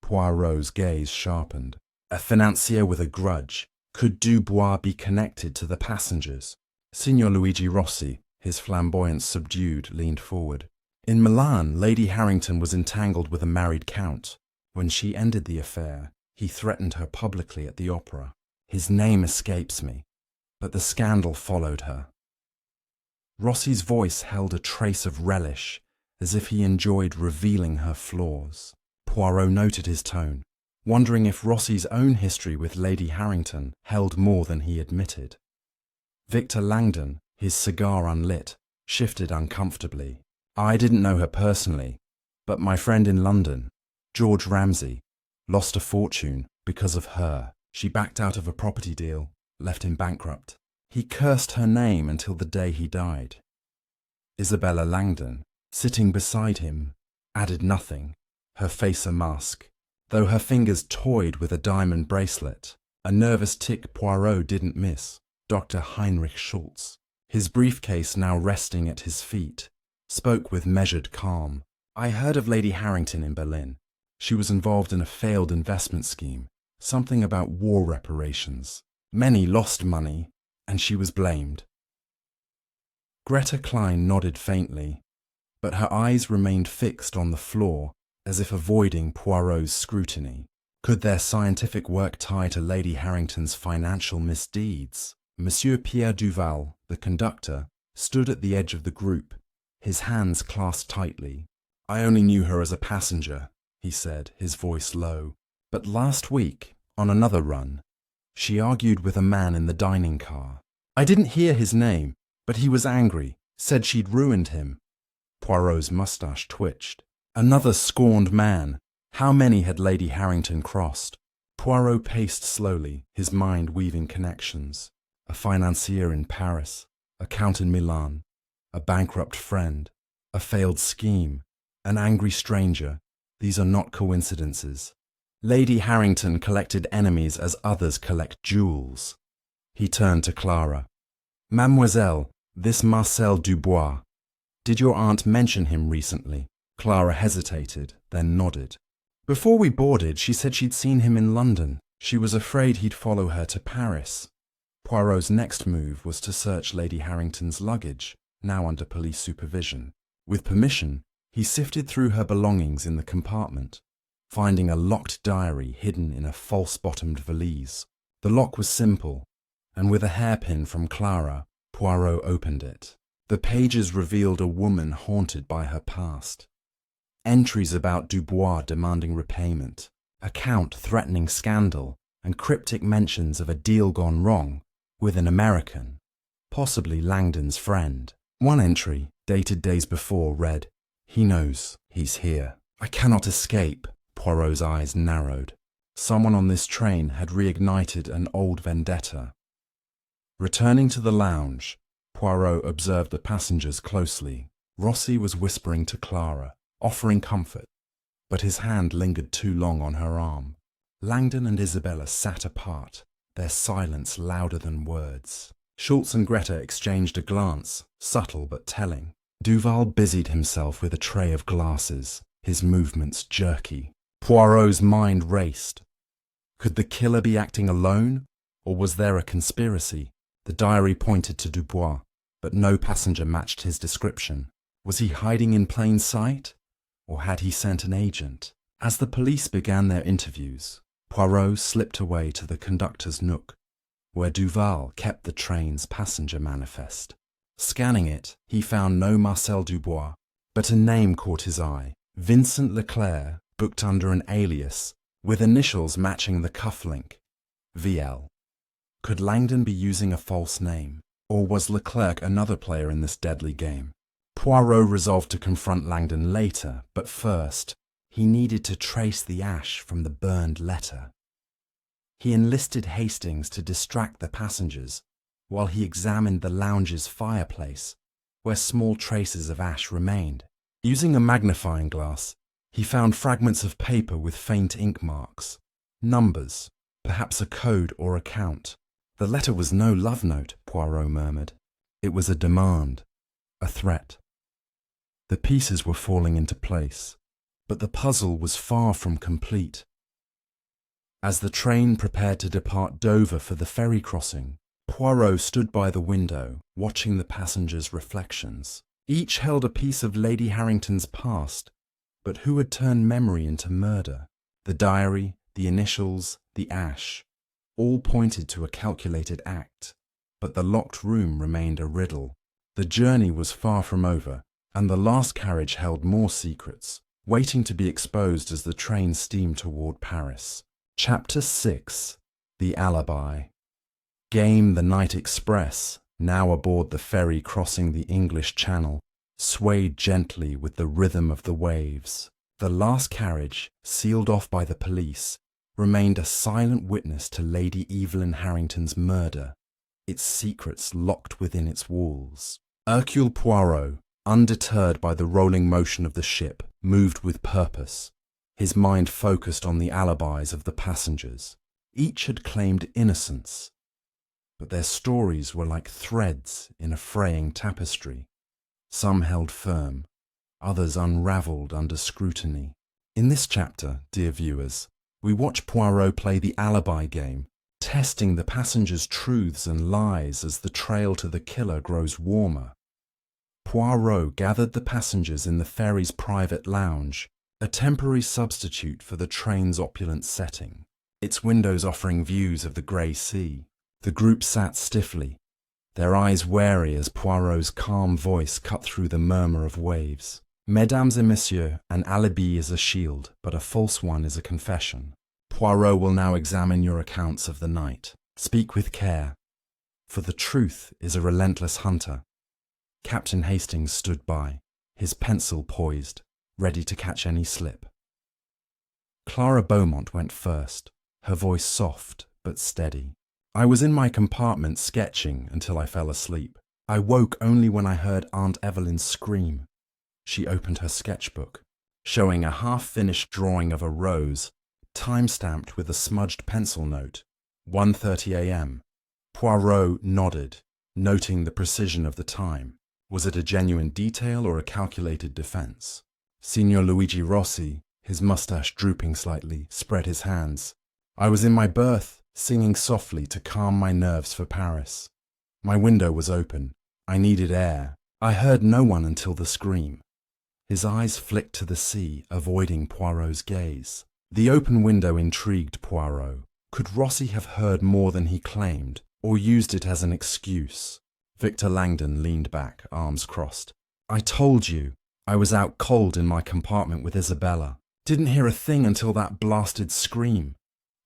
Poirot's gaze sharpened. A financier with a grudge. Could Dubois be connected to the passengers? Signor Luigi Rossi, his flamboyance subdued, leaned forward. "In Milan, Lady Harrington was entangled with a married count. When she ended the affair, he threatened her publicly at the opera. His name escapes me, but the scandal followed her." Rossi's voice held a trace of relish, as if he enjoyed revealing her flaws. Poirot noted his tone, wondering if Rossi's own history with Lady Harrington held more than he admitted. Victor Langdon, his cigar unlit, shifted uncomfortably. "I didn't know her personally, but my friend in London, George Ramsay, lost a fortune because of her. She backed out of a property deal, left him bankrupt. He cursed her name until the day he died." Isabella Langdon, sitting beside him, added nothing, her face a mask, though her fingers toyed with a diamond bracelet. A nervous tick Poirot didn't miss. Dr. Heinrich Schultz, his briefcase now resting at his feet, spoke with measured calm. "I heard of Lady Harrington in Berlin. She was involved in a failed investment scheme. Something about war reparations. Many lost money, and she was blamed. Greta Klein nodded faintly, but her eyes remained fixed on the floor, as if avoiding Poirot's scrutiny. Could their scientific work tie to Lady Harrington's financial misdeeds? Monsieur Pierre Duval, the conductor, stood at the edge of the group, his hands clasped tightly. "I only knew her as a passenger," he said, his voice low. "But last week, on another run, she argued with a man in the dining car. I didn't hear his name, but he was angry, said she'd ruined him." Poirot's moustache twitched. Another scorned man. How many had Lady Harrington crossed? Poirot paced slowly, his mind weaving connections. A financier in Paris, a count in Milan, a bankrupt friend, a failed scheme, an angry stranger. These are not coincidences. Lady Harrington collected enemies as others collect jewels. He turned to Clara. "Mademoiselle, this Marcel Dubois. Did your aunt mention him recently?" Clara hesitated, then nodded. "Before we boarded, she said she'd seen him in London. She was afraid he'd follow her to Paris." Poirot's next move was to search Lady Harrington's luggage, now under police supervision. With permission, he sifted through her belongings in the compartment, finding a locked diary hidden in a false-bottomed valise. The lock was simple, and with a hairpin from Clara, Poirot opened it. The pages revealed a woman haunted by her past. Entries about Dubois demanding repayment, a count threatening scandal, and cryptic mentions of a deal gone wrong with an American, possibly Langdon's friend. One entry, dated days before, read, "He knows he's here." "I cannot escape." Poirot's eyes narrowed. Someone on this train had reignited an old vendetta. Returning to the lounge, Poirot observed the passengers closely. Rossi was whispering to Clara, offering comfort, but his hand lingered too long on her arm. Langdon and Isabella sat apart, their silence louder than words. Schultz and Greta exchanged a glance, subtle but telling. Duval busied himself with a tray of glasses, his movements jerky. Poirot's mind raced. Could the killer be acting alone, or was there a conspiracy? The diary pointed to Dubois, but no passenger matched his description. Was he hiding in plain sight, or had he sent an agent? As the police began their interviews, Poirot slipped away to the conductor's nook, where Duval kept the train's passenger manifest. Scanning it, he found no Marcel Dubois, but a name caught his eye. Vincent Leclerc, booked under an alias, with initials matching the cufflink, VL. Could Langdon be using a false name, or was Leclerc another player in this deadly game? Poirot resolved to confront Langdon later, but first, he needed to trace the ash from the burned letter. He enlisted Hastings to distract the passengers while he examined the lounge's fireplace, where small traces of ash remained. Using a magnifying glass, he found fragments of paper with faint ink marks, numbers, perhaps a code or a count. The letter was no love note, Poirot murmured. It was a demand, a threat. The pieces were falling into place, but the puzzle was far from complete. As the train prepared to depart Dover for the ferry crossing, Poirot stood by the window, watching the passengers' reflections. Each held a piece of Lady Harrington's past, but who had turned memory into murder? The diary, the initials, the ash, all pointed to a calculated act, but the locked room remained a riddle. The journey was far from over, and the last carriage held more secrets, waiting to be exposed as the train steamed toward Paris. Chapter 6. The Alibi. Game the Night Express, now aboard the ferry crossing the English Channel, swayed gently with the rhythm of the waves. The last carriage, sealed off by the police, remained a silent witness to Lady Evelyn Harrington's murder, its secrets locked within its walls. Hercule Poirot, undeterred by the rolling motion of the ship, moved with purpose, his mind focused on the alibis of the passengers. Each had claimed innocence, but their stories were like threads in a fraying tapestry. Some held firm, others unravelled under scrutiny. In this chapter, dear viewers, We watch Poirot play the alibi game, testing the passengers' truths and lies as the trail to the killer grows warmer. Poirot gathered the passengers in the ferry's private lounge, a temporary substitute for the train's opulent setting, its windows offering views of the grey sea. The group sat stiffly, their eyes wary as Poirot's calm voice cut through the murmur of waves. Mesdames et messieurs, an alibi is a shield, but a false one is a confession. Poirot will now examine your accounts of the night. Speak with care, for the truth is a relentless hunter. Captain Hastings stood by, his pencil poised, ready to catch any slip. Clara Beaumont went first, her voice soft but steady. I was in my compartment sketching until I fell asleep. I woke only when I heard Aunt Evelyn scream. She opened her sketchbook, showing a half-finished drawing of a rose, time-stamped with a smudged pencil note, 1:30 a.m. Poirot nodded, noting the precision of the time. Was it a genuine detail or a calculated defense? Signor Luigi Rossi, his mustache drooping slightly, spread his hands. I was in my berth, singing softly to calm my nerves for Paris. My window was open. I needed air. I heard no one until the scream. His eyes flicked to the sea, avoiding Poirot's gaze. The open window intrigued Poirot. Could Rossi have heard more than he claimed, or used it as an excuse? Victor Langdon leaned back, arms crossed. I told you, I was out cold in my compartment with Isabella. Didn't hear a thing until that blasted scream.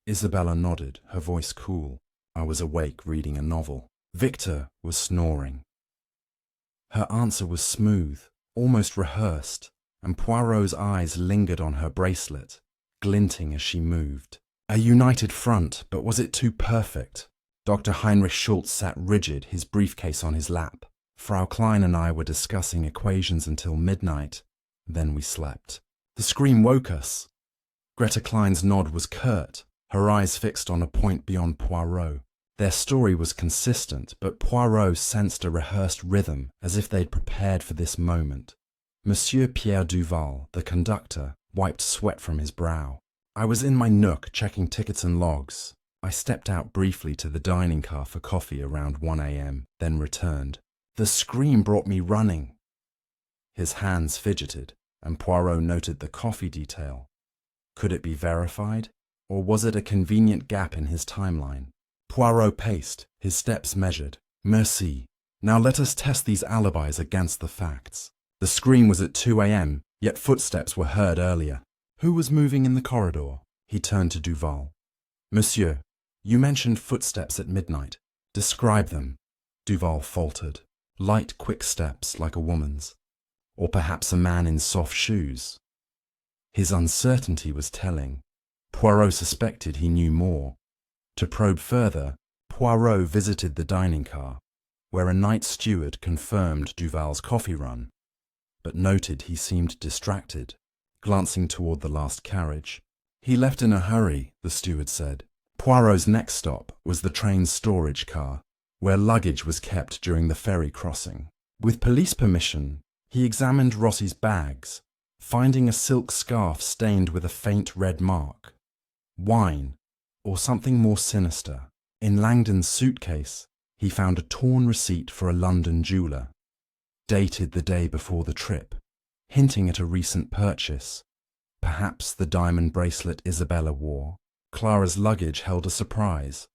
Isabella nodded, her voice cool. I was awake reading a novel. Victor was snoring. Her answer was smooth, almost rehearsed, and Poirot's eyes lingered on her bracelet, glinting as she moved. A united front, but was it too perfect? Dr. Heinrich Schultz sat rigid, his briefcase on his lap. Frau Klein and I were discussing equations until midnight. Then we slept. The scream woke us. Greta Klein's nod was curt, her eyes fixed on a point beyond Poirot. Their story was consistent, but Poirot sensed a rehearsed rhythm, as if they'd prepared for this moment. Monsieur Pierre Duval, the conductor, wiped sweat from his brow. I was in my nook checking tickets and logs. I stepped out briefly to the dining car for coffee around 1 a.m., then returned. The scream brought me running. His hands fidgeted, and Poirot noted the coffee detail. Could it be verified, or was it a convenient gap in his timeline? Poirot paced, his steps measured. Merci. Now let us test these alibis against the facts. The scream was at 2 a.m., yet footsteps were heard earlier. Who was moving in the corridor? He turned to Duval. Monsieur, you mentioned footsteps at midnight. Describe them. Duval faltered. Light, quick steps like a woman's. Or perhaps a man in soft shoes. His uncertainty was telling. Poirot suspected he knew more. To probe further, Poirot visited the dining car, where a night steward confirmed Duval's coffee run, but noted he seemed distracted, glancing toward the last carriage. He left in a hurry, the steward said. Poirot's next stop was the train's storage car, where luggage was kept during the ferry crossing. With police permission, he examined Rossi's bags, finding a silk scarf stained with a faint red mark. Wine, or something more sinister. In Langdon's suitcase, he found a torn receipt for a London jeweller, dated the day before the trip, hinting at a recent purchase. Perhaps the diamond bracelet Isabella wore. Clara's luggage held a surprise.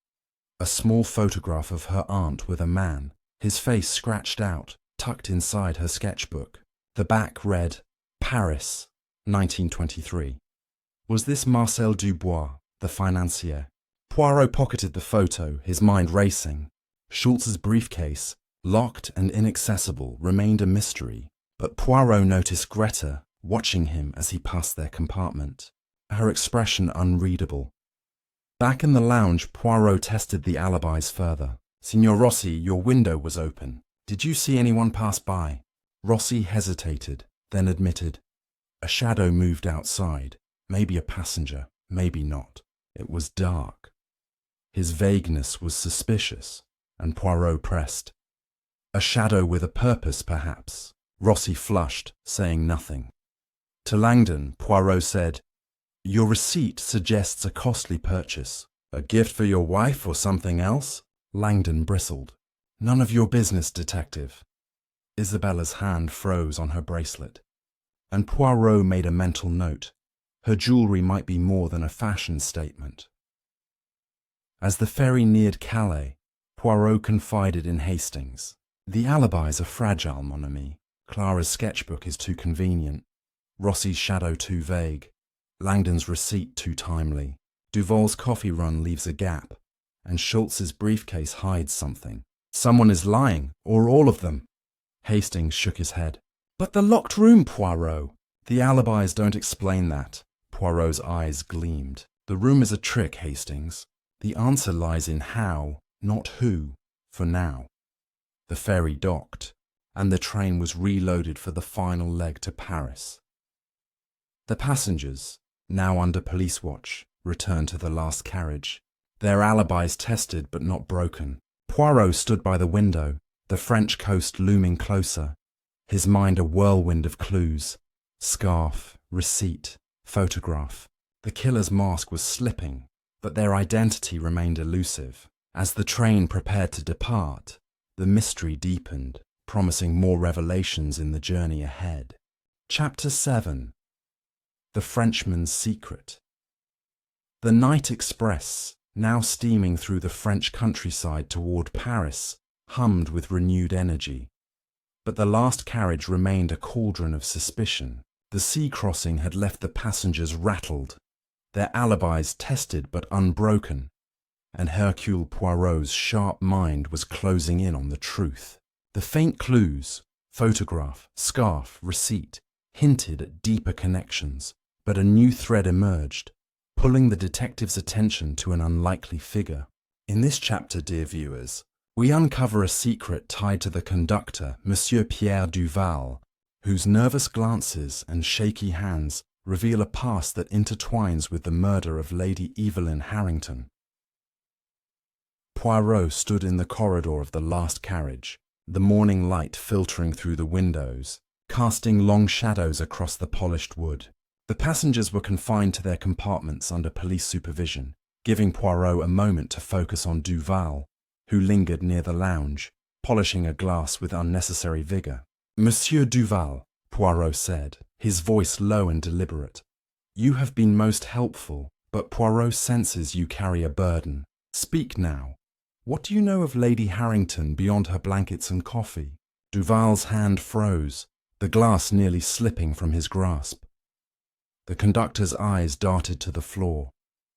A small photograph of her aunt with a man, his face scratched out, tucked inside her sketchbook. The back read, Paris, 1923. Was this Marcel Dubois, the financier? Poirot pocketed the photo, his mind racing. Schultz's briefcase, locked and inaccessible, remained a mystery, but Poirot noticed Greta watching him as he passed their compartment, her expression unreadable. Back in the lounge, Poirot tested the alibis further. Signor Rossi, your window was open. Did you see anyone pass by? Rossi hesitated, then admitted. A shadow moved outside, maybe a passenger, maybe not. It was dark. His vagueness was suspicious, and Poirot pressed. A shadow with a purpose, perhaps. Rossi flushed, saying nothing. To Langdon, Poirot said, Your receipt suggests a costly purchase. A gift for your wife or something else? Langdon bristled. None of your business, detective. Isabella's hand froze on her bracelet, and Poirot made a mental note. Her jewellery might be more than a fashion statement. As the ferry neared Calais, Poirot confided in Hastings. The alibis are fragile, mon ami. Clara's sketchbook is too convenient, Rossi's shadow too vague, Langdon's receipt too timely, Duval's coffee run leaves a gap, and Schultz's briefcase hides something. Someone is lying, or all of them. Hastings shook his head. But the locked room, Poirot! The alibis don't explain that. Poirot's eyes gleamed. The room is a trick, Hastings. The answer lies in how, not who, for now. The ferry docked, and the train was reloaded for the final leg to Paris. The passengers, now under police watch, returned to the last carriage. Their alibis tested but not broken. Poirot stood by the window, the French coast looming closer, his mind a whirlwind of clues. Scarf, receipt, photograph. The killer's mask was slipping, but their identity remained elusive. As the train prepared to depart, the mystery deepened, promising more revelations in the journey ahead. Chapter 7. The Frenchman's Secret. The night express, now steaming through the French countryside toward Paris, hummed with renewed energy. But the last carriage remained a cauldron of suspicion. The sea crossing had left the passengers rattled, their alibis tested but unbroken, and Hercule Poirot's sharp mind was closing in on the truth. The faint clues, photograph, scarf, receipt, hinted at deeper connections, but a new thread emerged, pulling the detective's attention to an unlikely figure. In this chapter, dear viewers, we uncover a secret tied to the conductor, Monsieur Pierre Duval, whose nervous glances and shaky hands reveal a past that intertwines with the murder of Lady Evelyn Harrington. Poirot stood in the corridor of the last carriage, the morning light filtering through the windows, casting long shadows across the polished wood. The passengers were confined to their compartments under police supervision, giving Poirot a moment to focus on Duval, who lingered near the lounge, polishing a glass with unnecessary vigour. Monsieur Duval, Poirot said, his voice low and deliberate. You have been most helpful, but Poirot senses you carry a burden. Speak now. What do you know of Lady Harrington beyond her blankets and coffee? Duval's hand froze, the glass nearly slipping from his grasp. The conductor's eyes darted to the floor,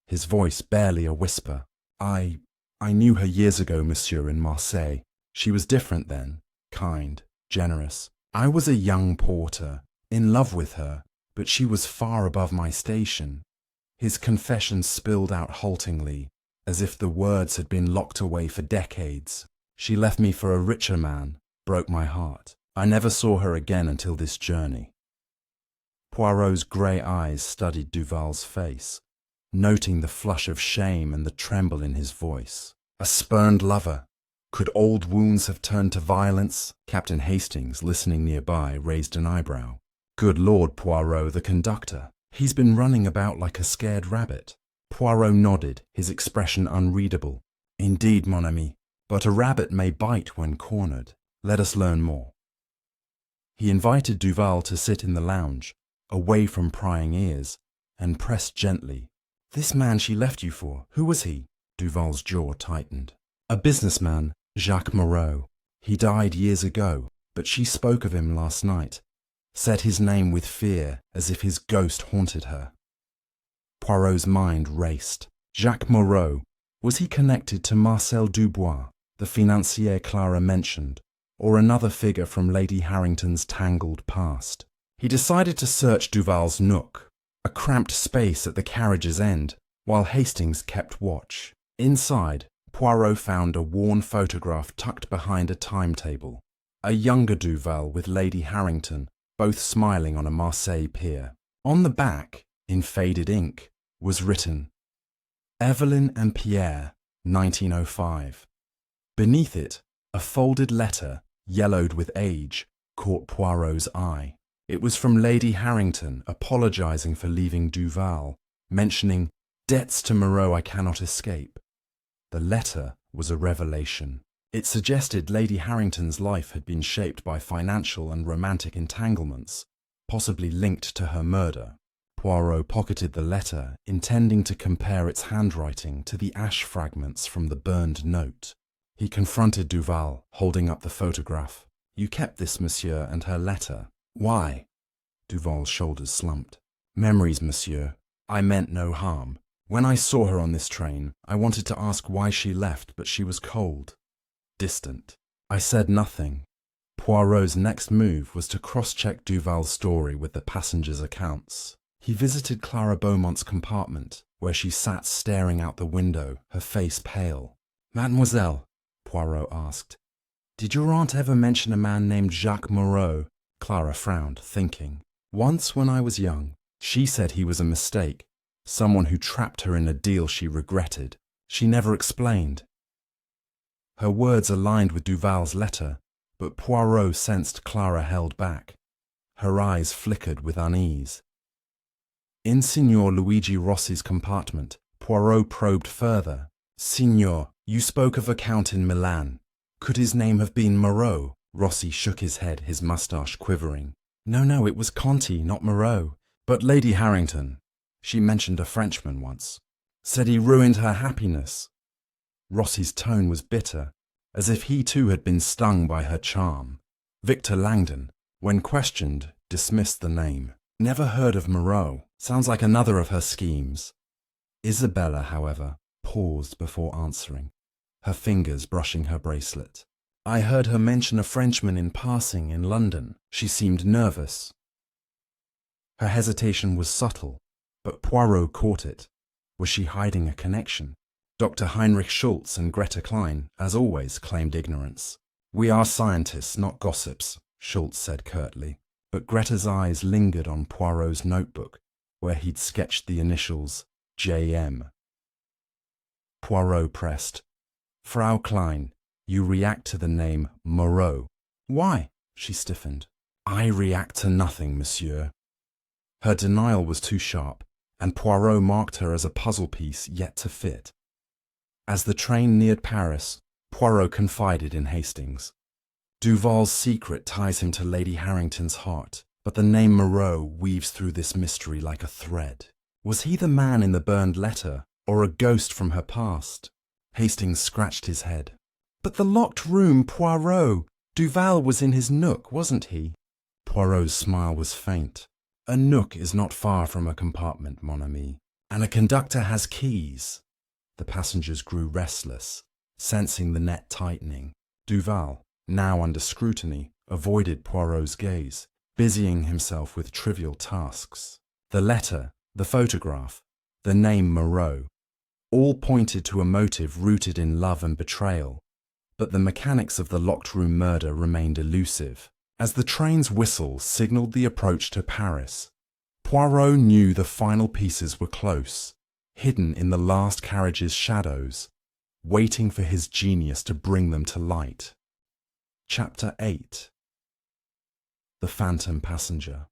his voice barely a whisper. I knew her years ago, monsieur, in Marseille. She was different then, kind, generous. I was a young porter, in love with her, but she was far above my station. His confession spilled out haltingly, as if the words had been locked away for decades. She left me for a richer man, broke my heart. I never saw her again until this journey. Poirot's grey eyes studied Duval's face, noting the flush of shame and the tremble in his voice. A spurned lover. Could old wounds have turned to violence? Captain Hastings, listening nearby, raised an eyebrow. Good Lord, Poirot, the conductor. He's been running about like a scared rabbit. Poirot nodded, his expression unreadable. Indeed, mon ami, but a rabbit may bite when cornered. Let us learn more. He invited Duval to sit in the lounge, away from prying ears, and pressed gently. This man she left you for, who was he? Duval's jaw tightened. A businessman, Jacques Moreau. He died years ago, but she spoke of him last night, said his name with fear, as if his ghost haunted her. Poirot's mind raced. Jacques Moreau, was he connected to Marcel Dubois, the financier Clara mentioned, or another figure from Lady Harrington's tangled past? He decided to search Duval's nook, a cramped space at the carriage's end, while Hastings kept watch. Inside, Poirot found a worn photograph tucked behind a timetable. A younger Duval with Lady Harrington, both smiling on a Marseille pier. On the back, in faded ink, was written, Evelyn and Pierre, 1905. Beneath it, a folded letter, yellowed with age, caught Poirot's eye. It was from Lady Harrington apologizing for leaving Duval, mentioning debts to Moreau I cannot escape. The letter was a revelation. It suggested Lady Harrington's life had been shaped by financial and romantic entanglements, possibly linked to her murder. Poirot pocketed the letter, intending to compare its handwriting to the ash fragments from the burned note. He confronted Duval, holding up the photograph. "You kept this, monsieur, and her letter. Why?" Duval's shoulders slumped. "Memories, monsieur. I meant no harm. When I saw her on this train, I wanted to ask why she left, but she was cold, distant. I said nothing." Poirot's next move was to cross-check Duval's story with the passengers' accounts. He visited Clara Beaumont's compartment, where she sat staring out the window, her face pale. "Mademoiselle," Poirot asked, "did your aunt ever mention a man named Jacques Moreau?" Clara frowned, thinking. "Once when I was young. She said he was a mistake, someone who trapped her in a deal she regretted. She never explained." Her words aligned with Duval's letter, but Poirot sensed Clara held back. Her eyes flickered with unease. In Signor Luigi Rossi's compartment, Poirot probed further. "Signor, you spoke of a count in Milan. Could his name have been Moreau?" Rossi shook his head, his moustache quivering. No, it was Conti, not Moreau. But Lady Harrington, she mentioned a Frenchman once. Said he ruined her happiness." Rossi's tone was bitter, as if he too had been stung by her charm. Victor Langdon, when questioned, dismissed the name. "Never heard of Moreau. Sounds like another of her schemes." Isabella, however, paused before answering, her fingers brushing her bracelet. "I heard her mention a Frenchman in passing in London. She seemed nervous." Her hesitation was subtle, but Poirot caught it. Was she hiding a connection? Dr. Heinrich Schultz and Greta Klein, as always, claimed ignorance. "We are scientists, not gossips," Schultz said curtly, but Greta's eyes lingered on Poirot's notebook, where he'd sketched the initials J.M. Poirot pressed. "Frau Klein, you react to the name Moreau." "Why?" She stiffened. "I react to nothing, monsieur." Her denial was too sharp, and Poirot marked her as a puzzle piece yet to fit. As the train neared Paris, Poirot confided in Hastings. "Duval's secret ties him to Lady Harrington's heart, but the name Moreau weaves through this mystery like a thread. Was he the man in the burned letter, or a ghost from her past?" Hastings scratched his head. "But the locked room, Poirot! Duval was in his nook, wasn't he?" Poirot's smile was faint. "A nook is not far from a compartment, mon ami, and a conductor has keys." The passengers grew restless, sensing the net tightening. Duval, now under scrutiny, avoided Poirot's gaze, busying himself with trivial tasks. The letter, the photograph, the name Moreau, all pointed to a motive rooted in love and betrayal, but the mechanics of the locked room murder remained elusive. As the train's whistle signaled the approach to Paris, Poirot knew the final pieces were close, hidden in the last carriage's shadows, waiting for his genius to bring them to light. Chapter 8. The Phantom Passenger.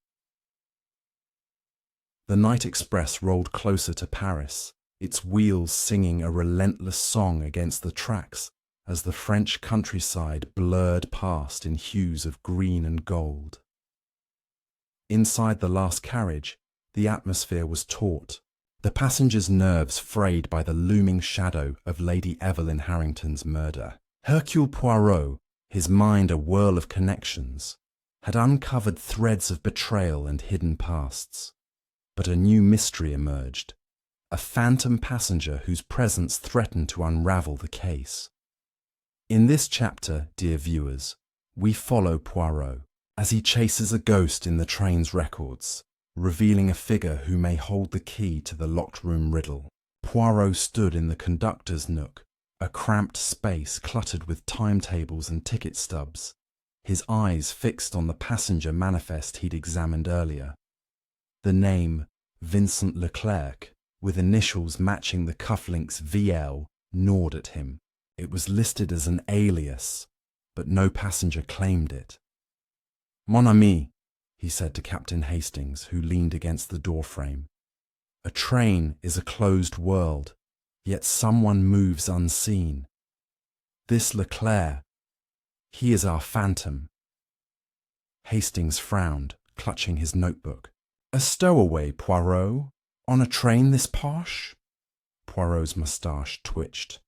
The night express rolled closer to Paris, its wheels singing a relentless song against the tracks as the French countryside blurred past in hues of green and gold. Inside the last carriage, the atmosphere was taut, the passengers' nerves frayed by the looming shadow of Lady Evelyn Harrington's murder. Hercule Poirot, his mind a whirl of connections, had uncovered threads of betrayal and hidden pasts. But a new mystery emerged, a phantom passenger whose presence threatened to unravel the case. In this chapter, dear viewers, we follow Poirot as he chases a ghost in the train's records, revealing a figure who may hold the key to the locked room riddle. Poirot stood in the conductor's nook, a cramped space cluttered with timetables and ticket stubs, his eyes fixed on the passenger manifest he'd examined earlier. The name Vincent Leclerc, with initials matching the cufflinks VL, gnawed at him. It was listed as an alias, but no passenger claimed it. "Mon ami," he said to Captain Hastings, who leaned against the doorframe. A train is a closed world, yet someone moves unseen. This Leclerc, he is our phantom. Hastings frowned, clutching his notebook. A stowaway, Poirot? On a train this posh? Poirot's moustache twitched.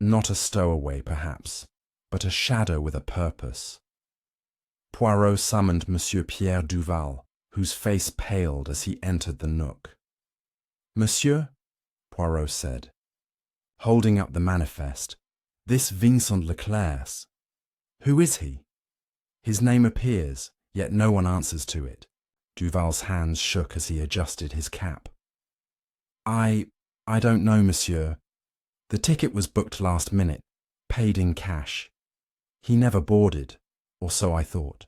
Not a stowaway, perhaps, but a shadow with a purpose. Poirot summoned Monsieur Pierre Duval, whose face paled as he entered the nook. Monsieur, Poirot said, holding up the manifest, this Vincent Leclerc. Who is he? His name appears, yet no one answers to it. Duval's hands shook as he adjusted his cap. I don't know, monsieur. The ticket was booked last minute, paid in cash. He never boarded, or so I thought.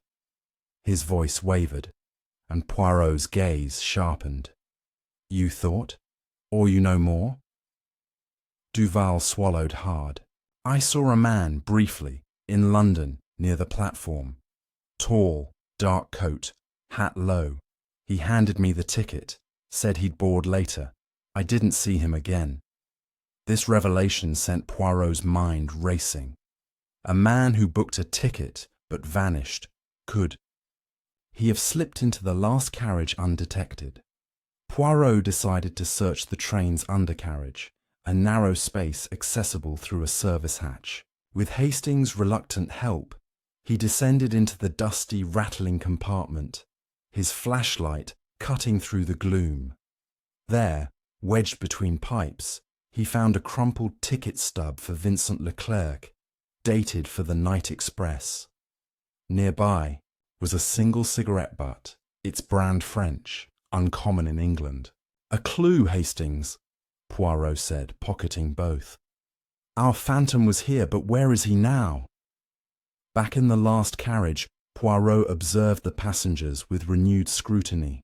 His voice wavered, and Poirot's gaze sharpened. You thought? Or you know more? Duval swallowed hard. I saw a man, briefly, in London, near the platform. Tall, dark coat, hat low. He handed me the ticket, said he'd board later. I didn't see him again. This revelation sent Poirot's mind racing. A man who booked a ticket but vanished. Could he have slipped into the last carriage undetected? Poirot decided to search the train's undercarriage, a narrow space accessible through a service hatch. With Hastings' reluctant help, he descended into the dusty, rattling compartment, his flashlight cutting through the gloom. There, wedged between pipes, he found a crumpled ticket stub for Vincent Leclerc, dated for the night express. Nearby was a single cigarette butt, its brand French, uncommon in England. A clue, Hastings, Poirot said, pocketing both. Our phantom was here, but where is he now? Back in the last carriage, Poirot observed the passengers with renewed scrutiny.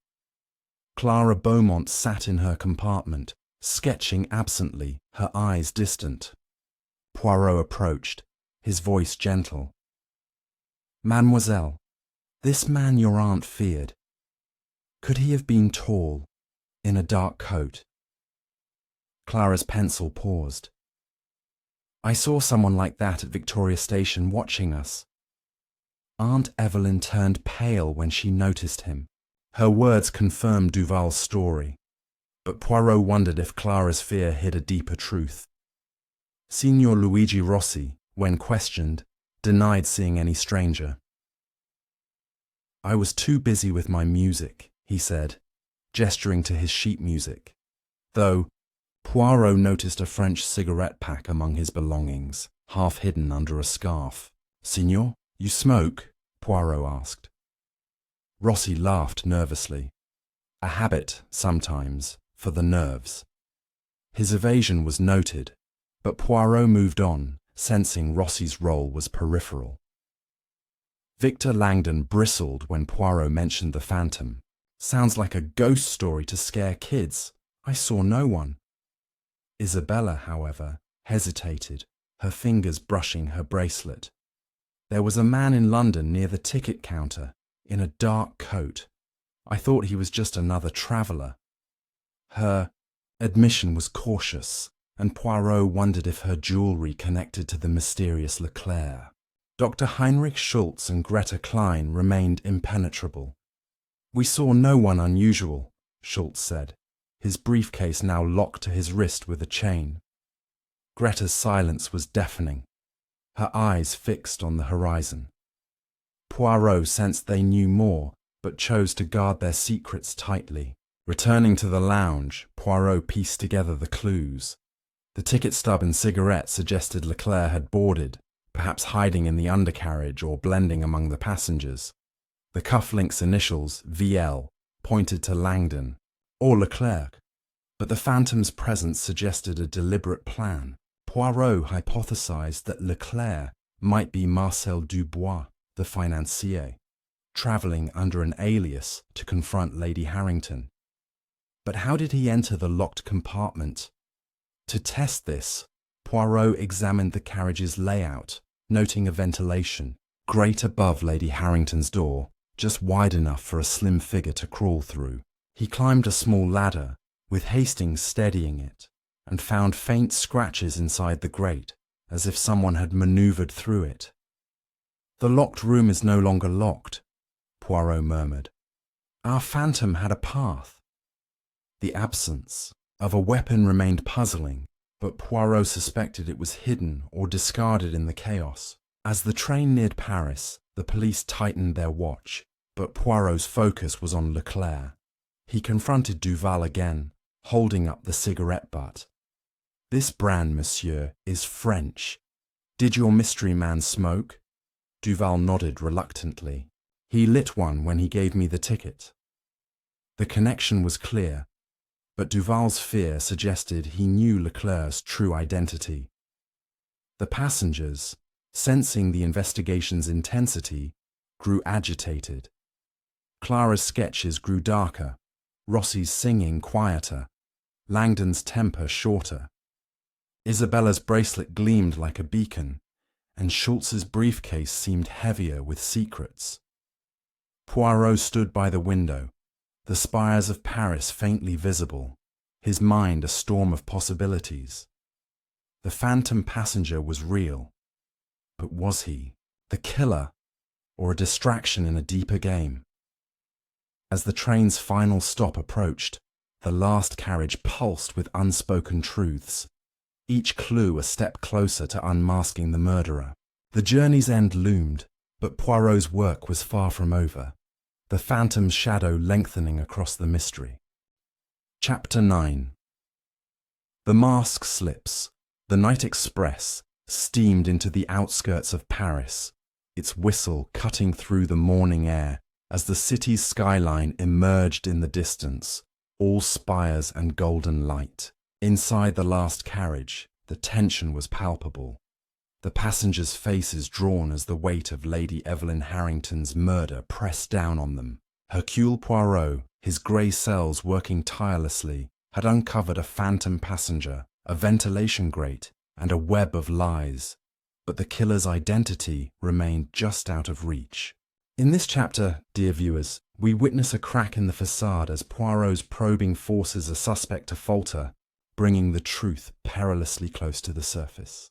Clara Beaumont sat in her compartment, sketching absently, her eyes distant. Poirot approached, his voice gentle. Mademoiselle, this man your aunt feared. Could he have been tall, in a dark coat? Clara's pencil paused. I saw someone like that at Victoria Station watching us. Aunt Evelyn turned pale when she noticed him. Her words confirmed Duval's story, but Poirot wondered if Clara's fear hid a deeper truth. Signor Luigi Rossi, when questioned, denied seeing any stranger. I was too busy with my music, he said, gesturing to his sheet music, though Poirot noticed a French cigarette pack among his belongings, half hidden under a scarf. Signor, you smoke? Poirot asked. Rossi laughed nervously. A habit, sometimes, for the nerves. His evasion was noted, but Poirot moved on, sensing Rossi's role was peripheral. Victor Langdon bristled when Poirot mentioned the phantom. Sounds like a ghost story to scare kids. I saw no one. Isabella, however, hesitated, her fingers brushing her bracelet. There was a man in London near the ticket counter, in a dark coat. I thought he was just another traveller. Her admission was cautious, and Poirot wondered if her jewellery connected to the mysterious Leclerc. Dr. Heinrich Schultz and Greta Klein remained impenetrable. We saw no one unusual, Schultz said, his briefcase now locked to his wrist with a chain. Greta's silence was deafening, her eyes fixed on the horizon. Poirot sensed they knew more, but chose to guard their secrets tightly. Returning to the lounge, Poirot pieced together the clues. The ticket stub and cigarette suggested Leclerc had boarded, perhaps hiding in the undercarriage or blending among the passengers. The cufflink's initials, VL, pointed to Langdon, or Leclerc, but the phantom's presence suggested a deliberate plan. Poirot hypothesized that Leclerc might be Marcel Dubois, the financier, travelling under an alias to confront Lady Harrington. But how did he enter the locked compartment? To test this, Poirot examined the carriage's layout, noting a ventilation, great above Lady Harrington's door, just wide enough for a slim figure to crawl through. He climbed a small ladder, with Hastings steadying it, and found faint scratches inside the grate, as if someone had manoeuvred through it. "The locked room is no longer locked," Poirot murmured. "Our phantom had a path." The absence of a weapon remained puzzling, but Poirot suspected it was hidden or discarded in the chaos. As the train neared Paris, the police tightened their watch, but Poirot's focus was on Leclerc. He confronted Duval again, holding up the cigarette butt. "This brand, monsieur, is French. Did your mystery man smoke?" Duval nodded reluctantly. "He lit one when he gave me the ticket." The connection was clear, but Duval's fear suggested he knew Leclerc's true identity. The passengers, sensing the investigation's intensity, grew agitated. Clara's sketches grew darker, Rossi's singing quieter, Langdon's temper shorter. Isabella's bracelet gleamed like a beacon, and Schultz's briefcase seemed heavier with secrets. Poirot stood by the window, the spires of Paris faintly visible, his mind a storm of possibilities. The phantom passenger was real, but was he the killer or a distraction in a deeper game? As the train's final stop approached, the last carriage pulsed with unspoken truths, each clue a step closer to unmasking the murderer. The journey's end loomed, but Poirot's work was far from over, the phantom's shadow lengthening across the mystery. Chapter 9. The mask slips. The night express steamed into the outskirts of Paris, its whistle cutting through the morning air as the city's skyline emerged in the distance, all spires and golden light. Inside the last carriage, the tension was palpable. The passengers' faces drawn as the weight of Lady Evelyn Harrington's murder pressed down on them. Hercule Poirot, his grey cells working tirelessly, had uncovered a phantom passenger, a ventilation grate, and a web of lies. But the killer's identity remained just out of reach. In this chapter, dear viewers, we witness a crack in the facade as Poirot's probing forces a suspect to falter, bringing the truth perilously close to the surface.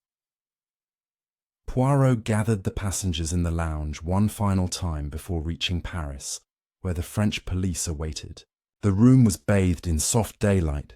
Poirot gathered the passengers in the lounge one final time before reaching Paris, where the French police awaited. The room was bathed in soft daylight,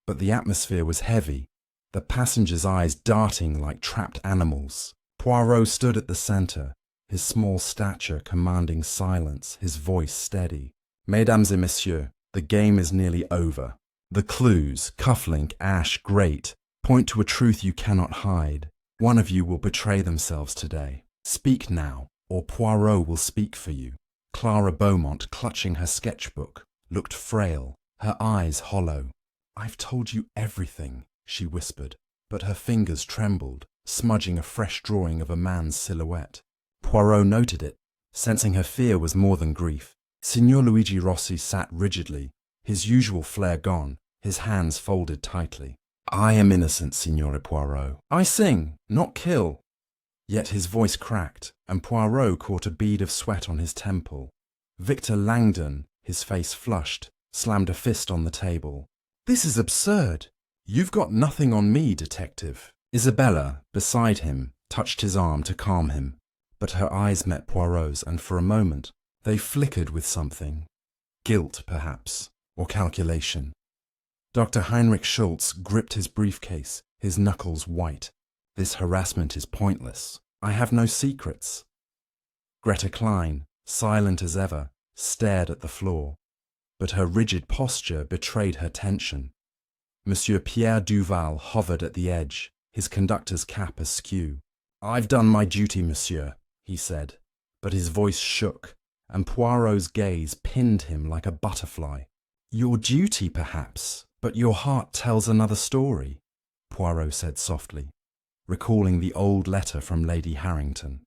but the atmosphere was heavy, the passengers' eyes darting like trapped animals. Poirot stood at the centre, his small stature commanding silence, his voice steady. "Mesdames et messieurs, the game is nearly over. The clues, cufflink, ash, grate, point to a truth you cannot hide. One of you will betray themselves today. Speak now, or Poirot will speak for you." Clara Beaumont, clutching her sketchbook, looked frail, her eyes hollow. "I've told you everything," she whispered, but her fingers trembled, smudging a fresh drawing of a man's silhouette. Poirot noted it, sensing her fear was more than grief. Signor Luigi Rossi sat rigidly, his usual flair gone, his hands folded tightly. "I am innocent, Signore Poirot. I sing, not kill." Yet his voice cracked, and Poirot caught a bead of sweat on his temple. Victor Langdon, his face flushed, slammed a fist on the table. "This is absurd. You've got nothing on me, detective." Isabella, beside him, touched his arm to calm him, but her eyes met Poirot's, and for a moment they flickered with something. Guilt, perhaps, or calculation. Dr. Heinrich Schultz gripped his briefcase, his knuckles white. "This harassment is pointless. I have no secrets." Greta Klein, silent as ever, stared at the floor, but her rigid posture betrayed her tension. Monsieur Pierre Duval hovered at the edge, his conductor's cap askew. "I've done my duty, monsieur," he said, but his voice shook, and Poirot's gaze pinned him like a butterfly. "Your duty, perhaps, but your heart tells another story," Poirot said softly, recalling the old letter from Lady Harrington.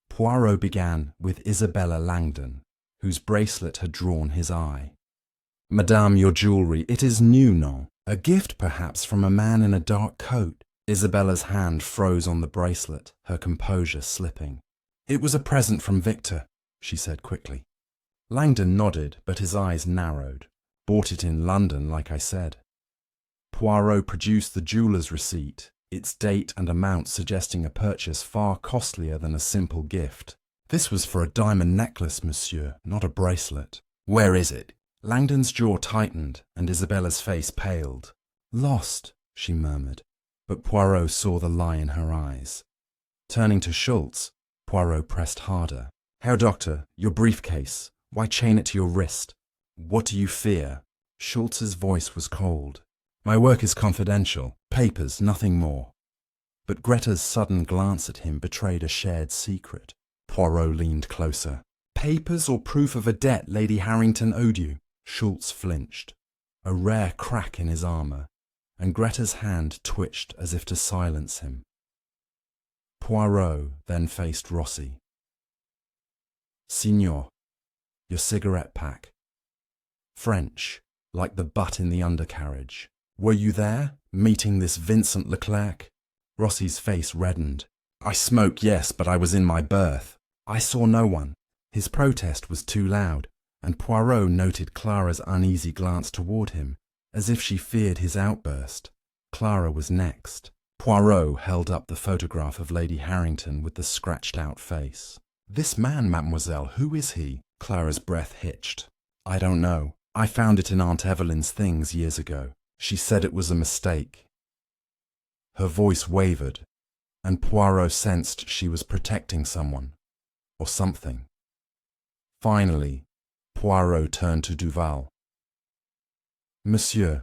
Poirot began with Isabella Langdon, whose bracelet had drawn his eye. "Madame, your jewellery, it is new, non? A gift, perhaps, from a man in a dark coat." Isabella's hand froze on the bracelet, her composure slipping. "It was a present from Victor," she said quickly. Langdon nodded, but his eyes narrowed. Bought it in London, like I said. Poirot produced the jeweller's receipt, its date and amount suggesting a purchase far costlier than a simple gift. This was for a diamond necklace, monsieur, not a bracelet. Where is it? Langdon's jaw tightened and Isabella's face paled. Lost, she murmured, but Poirot saw the lie in her eyes. Turning to Schultz, Poirot pressed harder. Herr Doctor, your briefcase. Why chain it to your wrist? What do you fear? Schultz's voice was cold. My work is confidential. Papers, nothing more. But Greta's sudden glance at him betrayed a shared secret. Poirot leaned closer. Papers or proof of a debt Lady Harrington owed you? Schultz flinched. A rare crack in his armour, and Greta's hand twitched as if to silence him. Poirot then faced Rossi. Signor, your cigarette pack. French, like the butt in the undercarriage. Were you there, meeting this Vincent Leclerc? Rossi's face reddened. I smoke, yes, but I was in my berth. I saw no one. His protest was too loud, and Poirot noted Clara's uneasy glance toward him, as if she feared his outburst. Clara was next. Poirot held up the photograph of Lady Harrington with the scratched-out face. This man, mademoiselle, who is he? Clara's breath hitched. I don't know. I found it in Aunt Evelyn's things years ago. She said it was a mistake. Her voice wavered, and Poirot sensed she was protecting someone, or something. Finally, Poirot turned to Duval. Monsieur,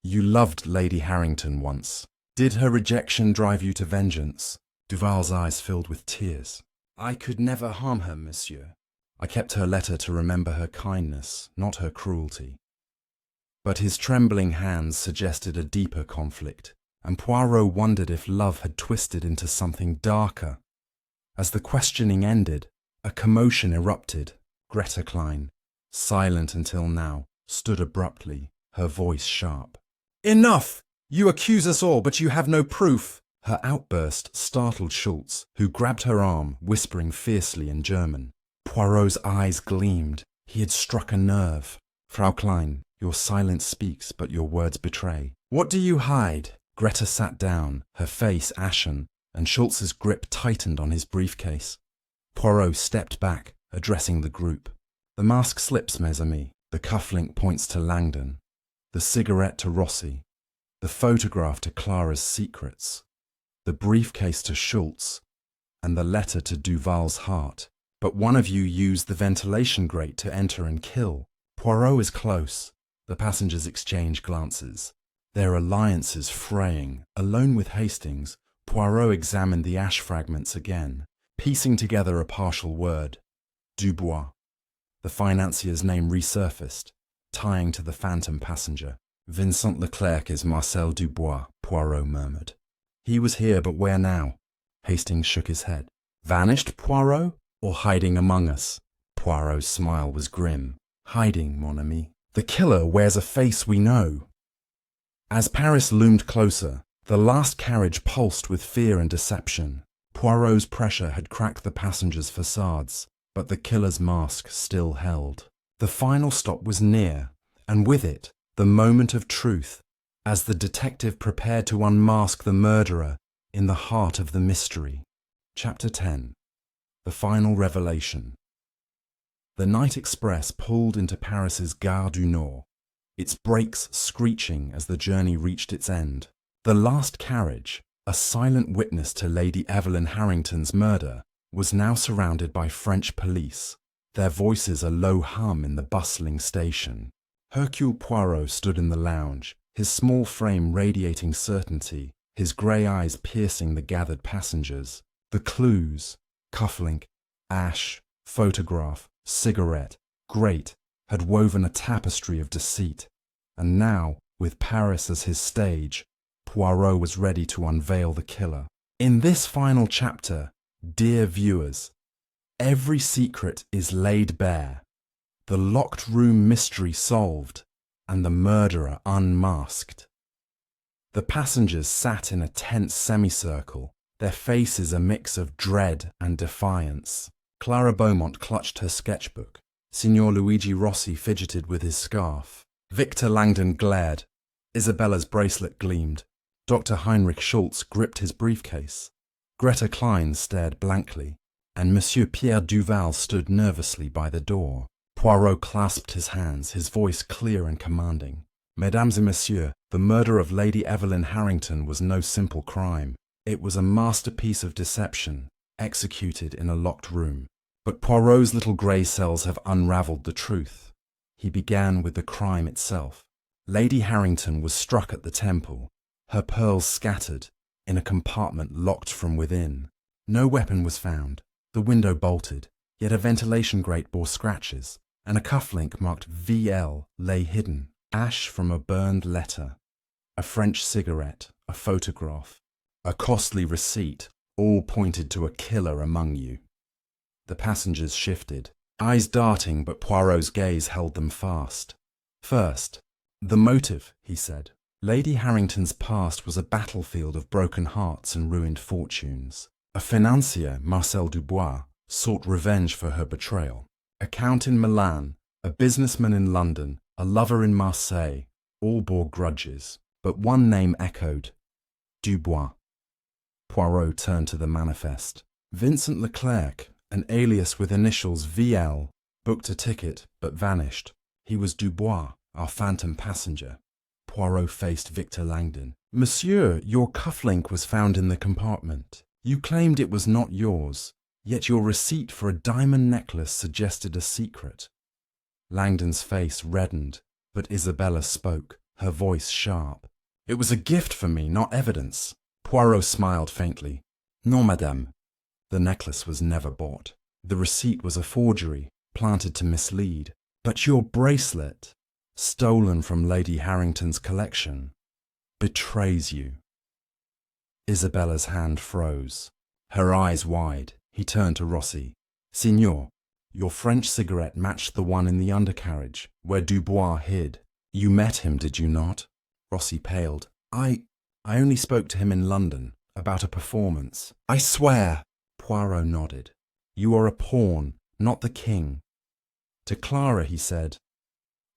you loved Lady Harrington once. Did her rejection drive you to vengeance? Duval's eyes filled with tears. I could never harm her, monsieur. I kept her letter to remember her kindness, not her cruelty. But his trembling hands suggested a deeper conflict, and Poirot wondered if love had twisted into something darker. As the questioning ended, a commotion erupted. Greta Klein, silent until now, stood abruptly, her voice sharp. Enough! You accuse us all, but you have no proof. Her outburst startled Schultz, who grabbed her arm, whispering fiercely in German. Poirot's eyes gleamed. He had struck a nerve. Frau Klein, your silence speaks, but your words betray. What do you hide? Greta sat down, her face ashen, and Schultz's grip tightened on his briefcase. Poirot stepped back, addressing the group. The mask slips, mes amis. The cufflink points to Langdon. The cigarette to Rossi. The photograph to Clara's secrets. The briefcase to Schultz. And the letter to Duval's heart. But one of you used the ventilation grate to enter and kill. Poirot is close. The passengers exchange glances. Their alliances fraying. Alone with Hastings, Poirot examined the ash fragments again, piecing together a partial word. Dubois. The financier's name resurfaced, tying to the phantom passenger. Vincent Leclerc is Marcel Dubois, Poirot murmured. He was here, but where now? Hastings shook his head. Vanished, Poirot? Or hiding among us? Poirot's smile was grim. Hiding, mon ami. The killer wears a face we know. As Paris loomed closer, the last carriage pulsed with fear and deception. Poirot's pressure had cracked the passengers' facades, but the killer's mask still held. The final stop was near, and with it, the moment of truth, as the detective prepared to unmask the murderer in the heart of the mystery. Chapter 10. The Final Revelation. The night express pulled into Paris's Gare du Nord, its brakes screeching as the journey reached its end. The last carriage, a silent witness to Lady Evelyn Harrington's murder, was now surrounded by French police, their voices a low hum in the bustling station. Hercule Poirot stood in the lounge, his small frame radiating certainty, his grey eyes piercing the gathered passengers. The clues, cufflink, ash, photograph, cigarette, grate, had woven a tapestry of deceit, and now, with Paris as his stage, Poirot was ready to unveil the killer. In this final chapter, dear viewers, every secret is laid bare, the locked room mystery solved, and the murderer unmasked. The passengers sat in a tense semicircle, their faces a mix of dread and defiance. Clara Beaumont clutched her sketchbook. Signor Luigi Rossi fidgeted with his scarf. Victor Langdon glared. Isabella's bracelet gleamed. Dr. Heinrich Schultz gripped his briefcase. Greta Klein stared blankly, and Monsieur Pierre Duval stood nervously by the door. Poirot clasped his hands, his voice clear and commanding. Mesdames et messieurs, the murder of Lady Evelyn Harrington was no simple crime. It was a masterpiece of deception, executed in a locked room. But Poirot's little grey cells have unravelled the truth. He began with the crime itself. Lady Harrington was struck at the temple, her pearls scattered, in a compartment locked from within. No weapon was found, the window bolted, yet a ventilation grate bore scratches, and a cufflink marked VL lay hidden. Ash from a burned letter, a French cigarette, a photograph, a costly receipt, all pointed to a killer among you. The passengers shifted, eyes darting, but Poirot's gaze held them fast. First, the motive, he said. Lady Harrington's past was a battlefield of broken hearts and ruined fortunes. A financier, Marcel Dubois, sought revenge for her betrayal. A count in Milan, a businessman in London, a lover in Marseille, all bore grudges, but one name echoed: Dubois. Poirot turned to the manifest. Vincent Leclerc, an alias with initials VL, booked a ticket but vanished. He was Dubois, our phantom passenger. Poirot faced Victor Langdon. Monsieur, your cufflink was found in the compartment. You claimed it was not yours, yet your receipt for a diamond necklace suggested a secret. Langdon's face reddened, but Isabella spoke, her voice sharp. It was a gift for me, not evidence. Poirot smiled faintly. Non, madame. The necklace was never bought. The receipt was a forgery, planted to mislead. But your bracelet, stolen from Lady Harrington's collection, betrays you. Isabella's hand froze, her eyes wide. He turned to Rossi. Signor, your French cigarette matched the one in the undercarriage, where Dubois hid. You met him, did you not? Rossi paled. I only spoke to him in London, about a performance. I swear! Poirot nodded. You are a pawn, not the king. To Clara he said,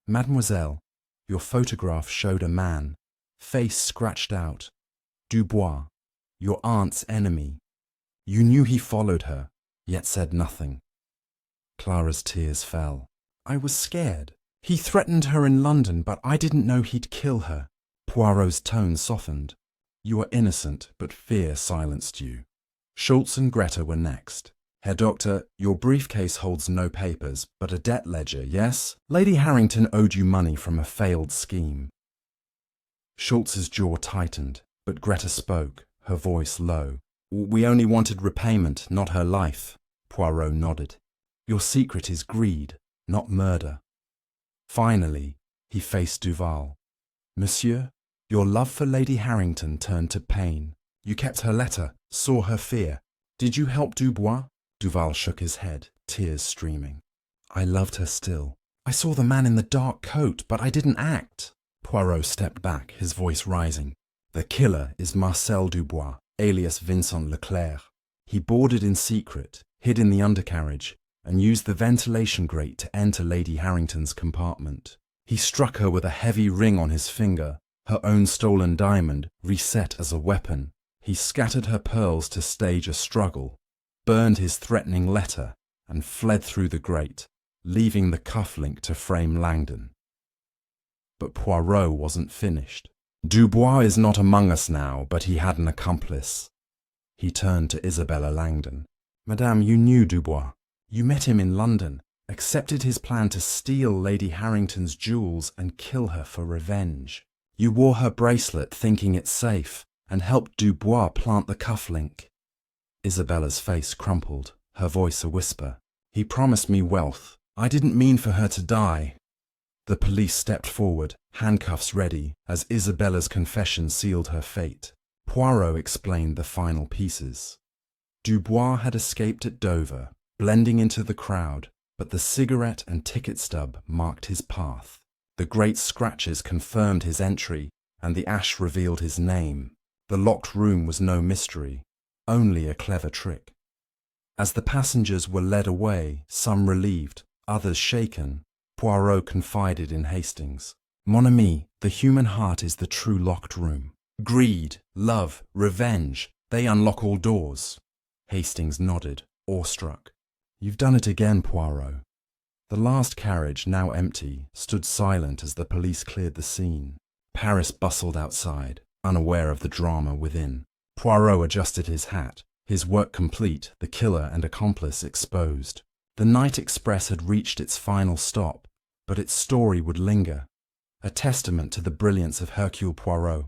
Mademoiselle, your photograph showed a man, face scratched out. Dubois, your aunt's enemy. You knew he followed her, yet said nothing. Clara's tears fell. I was scared. He threatened her in London, but I didn't know he'd kill her. Poirot's tone softened. You are innocent, but fear silenced you. Schultz and Greta were next. Herr Doctor, your briefcase holds no papers, but a debt ledger, yes? Lady Harrington owed you money from a failed scheme. Schultz's jaw tightened, but Greta spoke, her voice low. We only wanted repayment, not her life. Poirot nodded. Your secret is greed, not murder. Finally, he faced Duval. Monsieur, your love for Lady Harrington turned to pain. You kept her letter, saw her fear. Did you help Dubois? Duval shook his head, tears streaming. I loved her still. I saw the man in the dark coat, but I didn't act. Poirot stepped back, his voice rising. The killer is Marcel Dubois, alias Vincent Leclerc. He boarded in secret, hid in the undercarriage, and used the ventilation grate to enter Lady Harrington's compartment. He struck her with a heavy ring on his finger, her own stolen diamond reset as a weapon. He scattered her pearls to stage a struggle, burned his threatening letter, and fled through the grate, leaving the cufflink to frame Langdon. But Poirot wasn't finished. Dubois is not among us now, but he had an accomplice. He turned to Isabella Langdon. Madame, you knew Dubois. You met him in London, accepted his plan to steal Lady Harrington's jewels and kill her for revenge. You wore her bracelet thinking it safe, and helped Dubois plant the cufflink. Isabella's face crumpled, her voice a whisper. He promised me wealth. I didn't mean for her to die. The police stepped forward, handcuffs ready, as Isabella's confession sealed her fate. Poirot explained the final pieces. Dubois had escaped at Dover, blending into the crowd, but the cigarette and ticket stub marked his path. The great scratches confirmed his entry, and the ash revealed his name. The locked room was no mystery, only a clever trick. As the passengers were led away, some relieved, others shaken, Poirot confided in Hastings. Mon ami, the human heart is the true locked room. Greed, love, revenge, they unlock all doors. Hastings nodded, awestruck. You've done it again, Poirot. The last carriage, now empty, stood silent as the police cleared the scene. Paris bustled outside, unaware of the drama within. Poirot adjusted his hat, his work complete, the killer and accomplice exposed. The night express had reached its final stop, but its story would linger, a testament to the brilliance of Hercule Poirot.